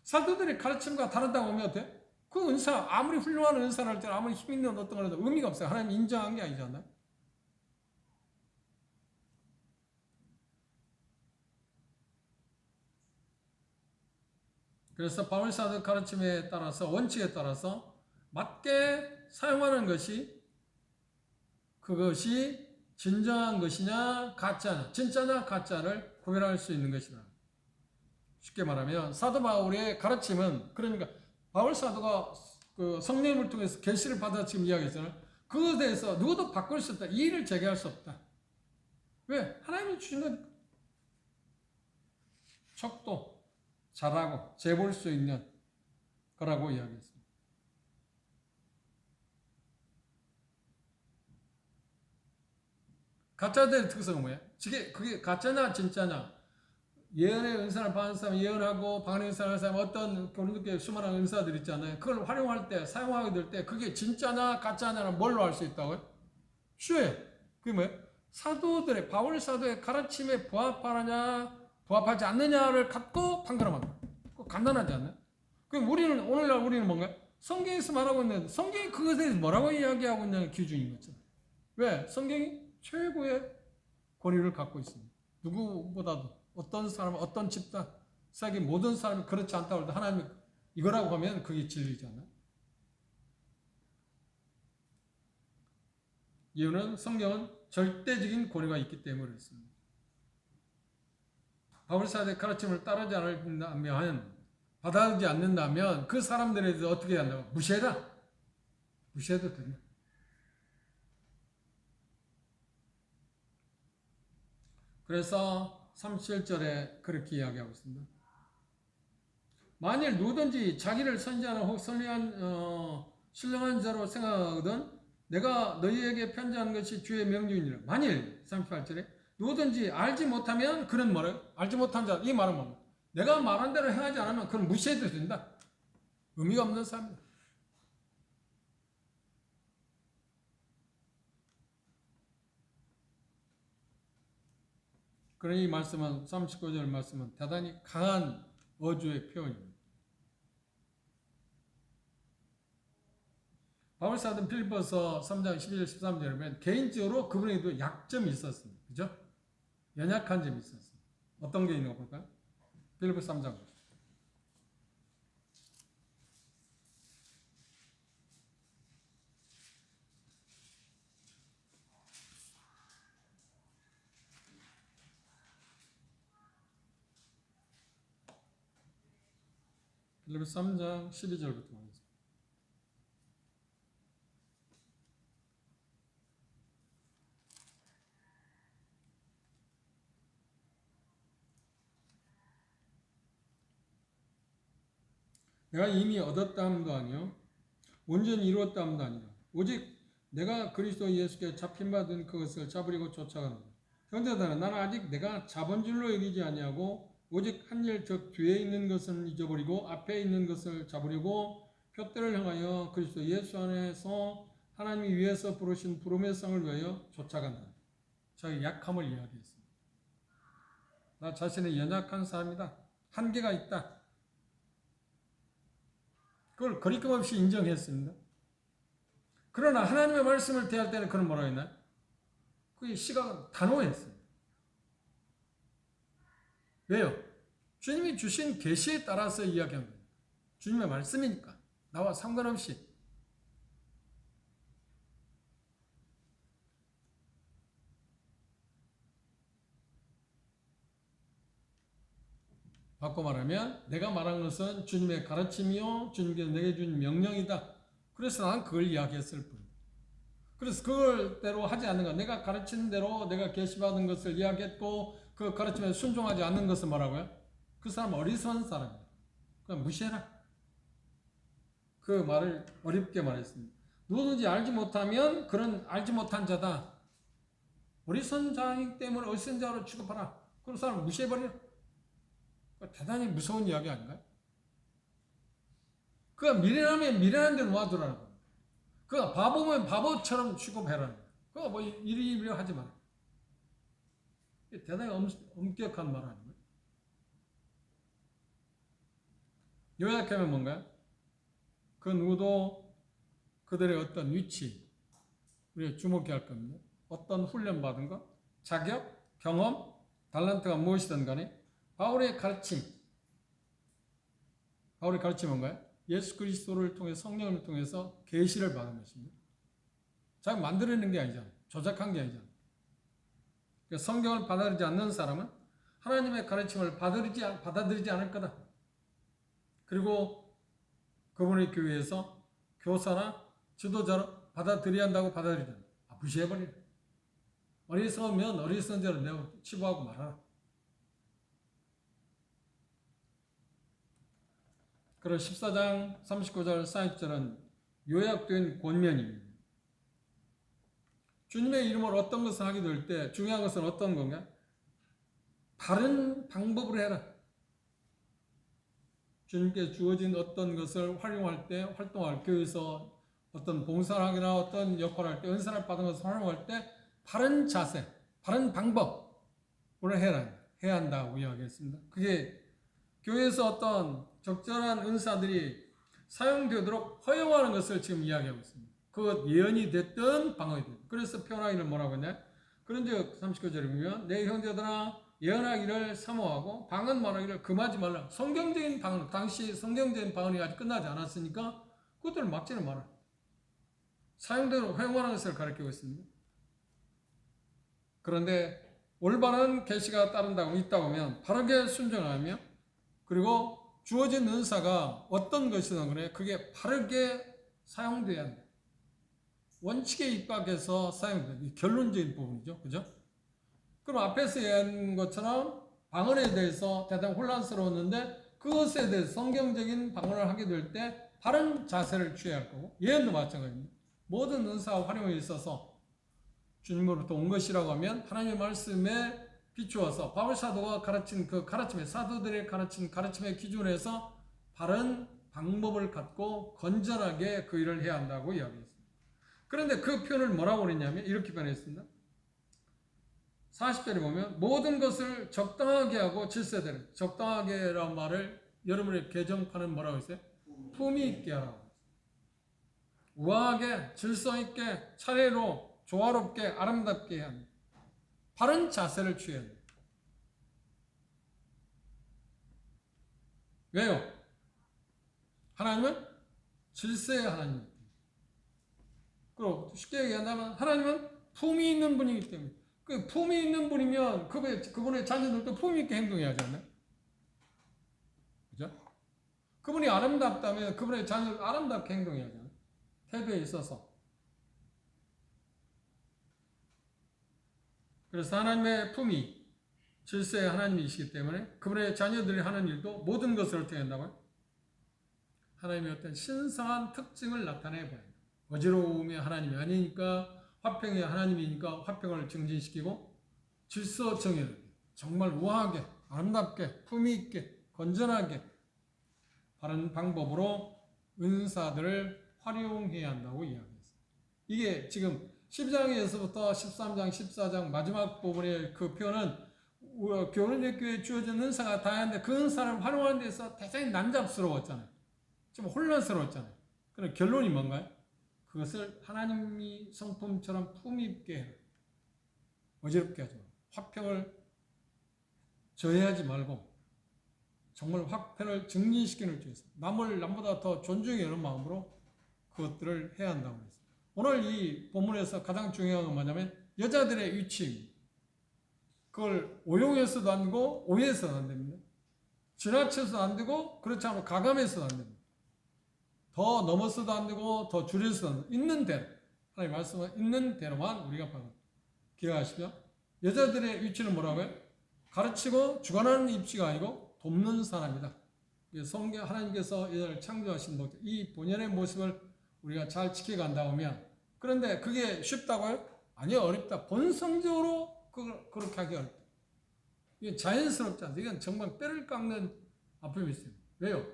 사도들의 가르침과 다르다고 하면 어때? 그 은사 아무리 훌륭한 은사를 할 때 아무리 힘 있는 어떤 거라도 의미가 없어요. 하나님 인정한 게 아니잖아요. 그래서 바울 사도 가르침에 따라서 원칙에 따라서 맞게 사용하는 것이 그것이 진정한 것이냐 가짜냐 진짜냐 가짜를 구별할 수 있는 것이다. 쉽게 말하면 사도 바울의 가르침은 그러니까 바울 사도가 그 성령을 통해서 계시를 받아 지금 이야기했잖아요. 그것에 대해서 누구도 바꿀 수 없다. 이의를 제기할 수 없다. 왜? 하나님이 주신 거니까. 척도 잘하고 재볼 수 있는 거라고 이야기했습니다. 가짜들의 특성은 뭐야? 그게 가짜냐 진짜냐? 예언의 은사를 받은 사람 예언하고 방언의 은사를 받은 사람 어떤 교리교회 수많은 은사들 있잖아요. 그걸 활용할 때 사용하게 될 때 그게 진짜냐 가짜냐는 뭘로 알 수 있다고요? 쉬워요. 그게 뭐예요? 사도들의 바울 사도의 가르침에 부합하느냐 부합하지 않느냐를 갖고 판가름한다. 간단하지 않나요? 그럼 오늘날 우리는 뭔가 성경에서 말하고 있는 성경이 그것에 대해서 뭐라고 이야기하고 있냐는 기준인 거죠. 왜? 성경이 최고의 권위를 갖고 있습니다. 누구보다도 어떤 사람, 어떤 집단, 세계 모든 사람이 그렇지 않다고 해도 하나님이 이거라고 하면 그게 진리잖아요. 이유는 성경은 절대적인 권위가 있기 때문에 그렇습니다. 바울 사도의 가르침을 따르지 않는다면, 받아들이지 않는다면 그 사람들에 대해서 어떻게 한다고? 무시해라. 무시해도 된다. 그래서 37절에 그렇게 이야기하고 있습니다. 만일 누구든지 자기를 선지자나 혹 신령한 자로 생각하거든 내가 너희에게 편지하는 것이 주의 명령이니라. 만일 38절에 누구든지 알지 못하면 그는 뭐래요? 알지 못한 자. 이 말은 뭡니까? 내가 말한 대로 행하지 않으면 그는 무시해도 된다. 의미가 없는 사람이다. 그러니 이 말씀은 39절 말씀은 대단히 강한 어조의 표현입니다. 바울 사도는 빌립보서 3장 12절 13절에 보면 개인적으로 그분에게도 약점이 있었습니다. 그죠? 연약한 점이 있었습니다. 어떤 게 있는 거 볼까요? 빌립보 3장. 빌립보 3장 12절부터 보겠습니다. 내가 이미 얻었다함도 아니요 온전히 이루었다함도 아니라 오직 내가 그리스도 예수께 잡힌 바 된 그것을 잡으려고 쫓아가는 것. 형제들아 나는 아직 내가 잡은 줄로 여기지 아니하고 오직 한 일 즉 뒤에 있는 것은 잊어버리고 앞에 있는 것을 잡으려고 표대를 향하여 그리스도 예수 안에서 하나님이 위에서 부르신 부름의 상을 위하여 쫓아간다. 자기 약함을 이야기했습니다. 나 자신의 연약한 사람이다. 한계가 있다. 그걸 거리낌 없이 인정했습니다. 그러나 하나님의 말씀을 대할 때는 그는 뭐라고 했나요? 그 시각은 단호했습니다. 왜요? 주님이 주신 계시에 따라서 이야기한 거예요. 주님의 말씀이니까 나와 상관없이. 바꿔 말하면 내가 말한 것은 주님의 가르침이요 주님께서 내게 준 명령이다. 그래서 난 그걸 이야기했을 뿐. 그래서 그걸대로 하지 않는 것, 내가 가르친 대로 내가 계시받은 것을 이야기했고 그 가르침에 순종하지 않는 것은 뭐라고요? 그 사람은 어리석은 사람이야. 그냥 무시해라. 그 말을 어렵게 말했습니다. 누구든지 알지 못하면 그런 알지 못한 자다. 어리석은 자이기 때문에 어리석은 자로 취급하라. 그런 사람을 무시해버려. 대단히 무서운 이야기 아닌가요? 그가 미련하면 미련한 대로 놔두라는 거예요. 그가 바보면 바보처럼 취급해라는 거예요. 그거 뭐 이리 하지 마라. 대단히 엄격한 말 아닌가요? 요약하면 뭔가요? 그 누구도 그들의 어떤 위치, 우리가 주목해야 할 겁니다. 어떤 훈련 받은 것, 자격, 경험, 달란트가 무엇이든 간에 바울의 가르침은 뭔가요? 예수 그리스도를 통해 성령을 통해서 계시를 받은 것입니다. 자기 만들어낸 게 아니잖아요. 조작한 게 아니잖아요. 그러니까 성경을 받아들이지 않는 사람은 하나님의 가르침을 받아들이지 않을 거다. 그리고 그분의 교회에서 교사나 지도자로 받아들여야 한다고 받아들이잖아요. 무시해버리라. 어리석으면 어리석은 대로 내가 치부하고 말아라. 그런 14장 39절 40절은 요약된 권면입니다. 주님의 이름으로 어떤 것을 하게 될 때 중요한 것은 어떤 건가? 바른 방법으로 해라. 주님께 주어진 어떤 것을 활용할 때, 활동할 교회에서 어떤 봉사를 하거나 어떤 역할을 할 때, 은사를 받은 것을 활용할 때 바른 자세, 바른 방법으로 해야 한다고 이야기했습니다. 그게 교회에서 어떤 적절한 은사들이 사용되도록 허용하는 것을 지금 이야기하고 있습니다. 그것 예언이 됐든 방언이 됐든. 그래서 표현하기를 뭐라고 했냐? 그런즉 39절에 보면 내 형제들아 예언하기를 사모하고 방언 말하기를 금하지 말라. 성경적인 방언, 당시 성경적인 방언이 아직 끝나지 않았으니까 그것들을 막지는 마라. 사용대로 허용하는 것을 가르치고 있습니다. 그런데 올바른 계시가 따른다고 있다 보면 바르게 순종하며 그리고 주어진 은사가 어떤 것이든 그래 그게 바르게 사용돼야 한다. 원칙에 입각해서 사용돼야 결론적인 부분이죠. 그죠? 그럼 앞에서 얘기한 것처럼 방언에 대해서 대단히 혼란스러웠는데 그것에 대해서 성경적인 방언을 하게 될 때 바른 자세를 취해야 할 거고 예언도 마찬가지입니다. 모든 은사 활용에 있어서 주님으로부터 온 것이라고 하면 하나님의 말씀에 비추어서 바울 사도가 가르친 그 가르침의 사도들의 가르침의 기준에서 바른 방법을 갖고 건전하게 그 일을 해야 한다고 이야기했습니다. 그런데 그 표현을 뭐라고 그랬냐면 이렇게 변했습니다. 40절에 보면 모든 것을 적당하게 하고 질서대로 적당하게라는 말을 여러분의 개정판은 뭐라고 했어요? 품위 있게 하라고. 우아하게 질서 있게 차례로 조화롭게 아름답게 해야 합니다. 바른 자세를 취해야 합니다. 왜요? 하나님은 질서의 하나님입니다. 그리고 쉽게 얘기한다면 하나님은 품이 있는 분이기 때문에 그 품이 있는 분이면 그분의 자녀들도 품이 있게 행동해야 하지 않나요? 그죠? 그분이 아름답다면 그분의 자녀들 아름답게 행동해야 하잖아요. 태도에 있어서. 그래서 하나님의 품이 질서의 하나님이시기 때문에 그분의 자녀들이 하는 일도 모든 것을 어떻게 한다고요? 하나님의 어떤 신성한 특징을 나타내야 합니다. 어지러움이 하나님이 아니니까 화평이 하나님이니까 화평을 증진시키고 질서 정의를 정말 우아하게 아름답게 품위 있게 건전하게 바른 방법으로 은사들을 활용해야 한다고 이야기했습니다. 이게 지금 12장에서부터 13장, 14장 마지막 부분의 그 표현은 교회의 교회에 주어진 은사가 다양한데 그 은사를 활용하는 데서 대단히 난잡스러웠잖아요. 좀 혼란스러웠잖아요. 그럼 결론이 뭔가요? 그것을 하나님이 성품처럼 품위 있게 해라. 어지럽게 하지 말고 화평을 저해하지 말고 정말 화평을 증진시키는 쪽에서 남보다 더 존중해 여는 마음으로 그것들을 해야 한다고 했습니다. 오늘 이 본문에서 가장 중요한 건 뭐냐면 여자들의 위치입니다. 그걸 오용해서도 안 되고 오해해서도 안 됩니다. 지나쳐서도 안 되고 그렇지 않으면 가감해서도 안 됩니다. 더 넘어서도 안 되고 더 줄여서도 안 되고 있는 대로 하나님 말씀은 있는 대로만 우리가 받아 기억하시죠? 여자들의 위치는 뭐라고요? 가르치고 주관하는 입지가 아니고 돕는 사람이다. 성경 하나님께서 여자를 창조하신 목적 이 본연의 모습을 우리가 잘 지켜간다 보면 그런데 그게 쉽다고요? 아니요 어렵다. 본성적으로 그렇게 하기 어렵다. 이게 자연스럽지 않다. 이건 정말 뼈를 깎는 아픔이 있습니다. 왜요?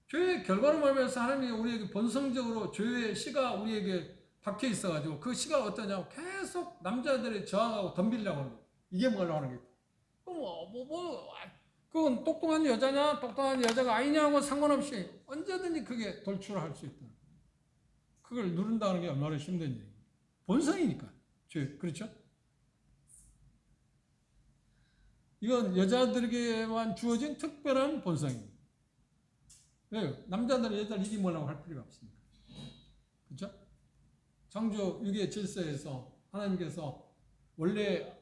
죄의 결과로 말미암아서 하나님이 우리에게 본성적으로 죄의 씨가 우리에게 박혀 있어가지고 그 시가 어떠냐고 계속 남자들이 저항하고 덤비려고 하는 거예요. 이게 뭐라고 하는 거예요. 그건 똑똑한 여자냐 똑똑한 여자가 아니냐고 상관없이 언제든지 그게 돌출할 수 있다. 그걸 누른다는 게 얼마나 힘든 얘기예요. 본성이니까. 그렇죠? 이건 여자들에게만 주어진 특별한 본성입니다. 왜요? 남자들은 여자를 이기려고 할 필요가 없습니다. 그렇죠? 창조 유기의 질서에서 하나님께서 원래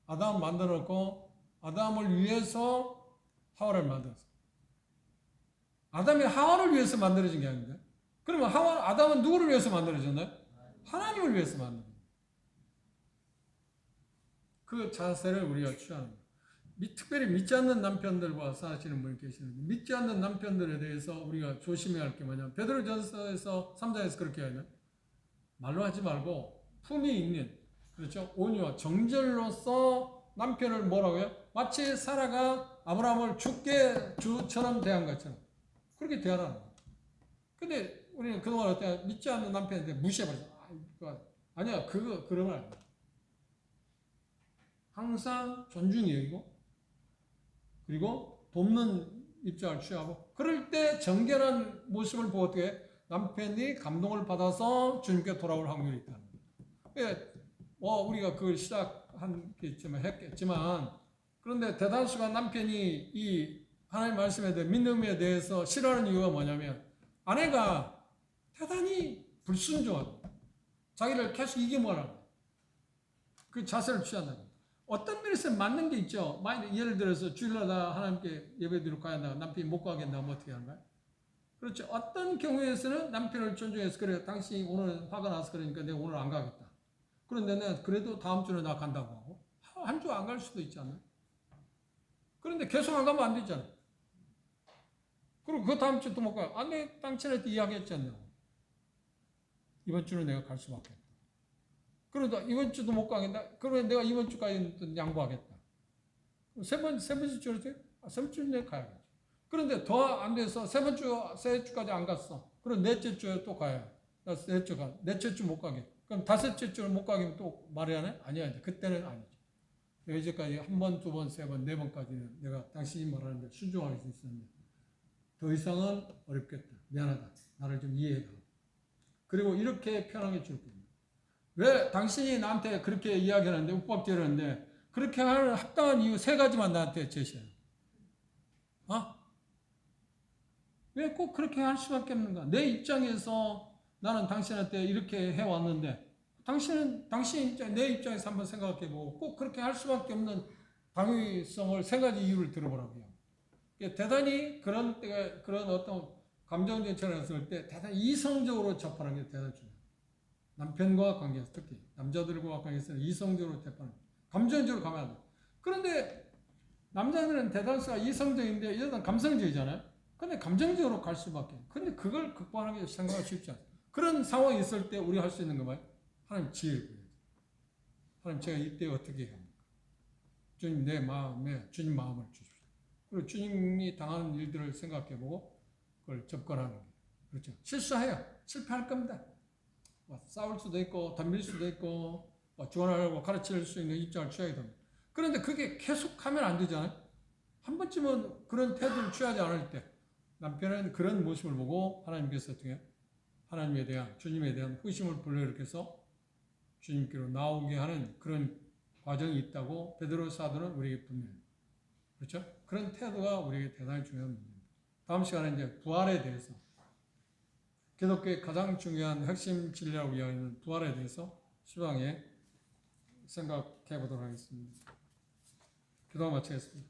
아담을 만들어 놓고 아담을 위해서 하와를 만들었어요. 아담이 하와를 위해서 만들어진 게 아닌데, 그러면 아담은 누구를 위해서 만들어졌나요? 하나님을 위해서 만들어졌어요. 그 자세를 우리가 취하는 거예요. 특별히 믿지 않는 남편들과 사시는 분이 계시는데, 믿지 않는 남편들에 대해서 우리가 조심해야 할 게 뭐냐면, 베드로전서에서 3장에서 그렇게 하냐? 말로 하지 말고 품이 있는, 그렇죠? 온유와 정절로서 남편을 뭐라고요? 마치 사라가 아브라함을 주처럼 대한 것처럼 그렇게 대하라는 거예요. 근데 우리는 그동안 어때? 믿지 않는 남편한테 무시해버렸어. 아니야, 그러면 안 돼. 항상 존중이 여기고, 그리고 돕는 입장을 취하고, 그럴 때 정결한 모습을 보고 어떻게 해? 남편이 감동을 받아서 주님께 돌아올 확률이 있다는 거예요. 우리가 그걸 했겠지만, 그런데 대다수가 남편이 이 하나님 말씀에 대해 믿음에 대해서 싫어하는 이유가 뭐냐면, 아내가 대단히 불순종하고 자기를 계속 이기모하는 그 자세를 취한다는 거예요. 어떤 면에서 맞는 게 있죠. 예를 들어서 주일마다 하나님께 예배드리러 가야 한다. 남편이 못 가겠나 하면 어떻게 하는 거야? 그렇죠. 어떤 경우에서는 남편을 존중해서 그래, 당신이 오늘 화가 나서 그러니까 내가 오늘 안 가겠다. 그런데 내가 그래도 다음 주에 나 간다고 하고 한 주 안 갈 수도 있잖아요. 그런데 계속 안 가면 안 되잖아요. 그리고 그 다음 주 또 못 가요. 내가 당신한테 이야기했잖아요. 이번 주는 내가 갈 수밖에 없다. 그러다 이번 주도 못 가겠다. 그러면 내가 이번 주까지 양보하겠다. 세 번째 주로 돼? 세 번째 주는 내가 가야겠죠. 그런데 더 안 돼서 세 주까지 안 갔어. 그럼 넷째 주에 또 가야. 넷째 주 못 가게. 그럼 다섯째 주를 못 가게 또 말이 안 해? 아니야. 그때는 아니죠. 내가 이제까지 한 번, 두 번, 세 번, 네 번까지는 내가 당신이 말하는데 순종할 수 있었는데 더 이상은 어렵겠다. 미안하다. 나를 좀 이해해라. 그리고 이렇게 편하게 줄 겁니다. 왜 당신이 나한테 그렇게 이야기하는데 윽박지르는데 그렇게 하는 합당한 이유 세 가지만 나한테 제시해요. 왜 꼭 그렇게 할 수밖에 없는가? 내 입장에서 나는 당신한테 이렇게 해왔는데 당신 입장, 내 입장에서 한번 생각해보고 꼭 그렇게 할 수밖에 없는 당위성을 세 가지 이유를 들어보라고요. 대단히 그런 때가 그런 어떤 감정 전체를 했을 때 대단히 이성적으로 접하는 게 대단히 중요해요. 남편과 관계에서 특히 남자들과 관계에서 이성적으로 접하는 감정적으로 가면 안 돼요. 그런데 남자들은 대다수가 이성적인데 여자는 감성적이잖아요. 근데 감정적으로 갈 수밖에. 근데 그걸 극복하는 게 생각하기 쉽지 않아요. 그런 상황이 있을 때 우리가 할 수 있는 거 뭐예요? 하나님 지혜를 구해야죠. 하나님 제가 이때 어떻게 해야 합니까? 주님 내 마음에 주님 마음을 주십시오. 그리고 주님이 당하는 일들을 생각해보고 그걸 접근하는 거예요. 그렇죠. 실수해요. 실패할 겁니다. 싸울 수도 있고 덤빌 수도 있고 조언하려고 가르칠 수 있는 입장을 취하게 됩니다. 그런데 그게 계속하면 안 되잖아요. 한 번쯤은 그런 태도를 취하지 않을 때 남편은 그런 모습을 보고 하나님께서 어떻게 하나님에 대한 주님에 대한 후심을 불러일으켜서 주님께로 나오게 하는 그런 과정이 있다고 베드로 사도는 우리에게 분명해요. 그렇죠? 그런 태도가 우리에게 대단히 중요한 문제입니다. 다음 시간에 이제 부활에 대해서 기독교의 가장 중요한 핵심 진리라고 이야기하는 부활에 대해서 시방에 생각해 보도록 하겠습니다. 기도 마치겠습니다.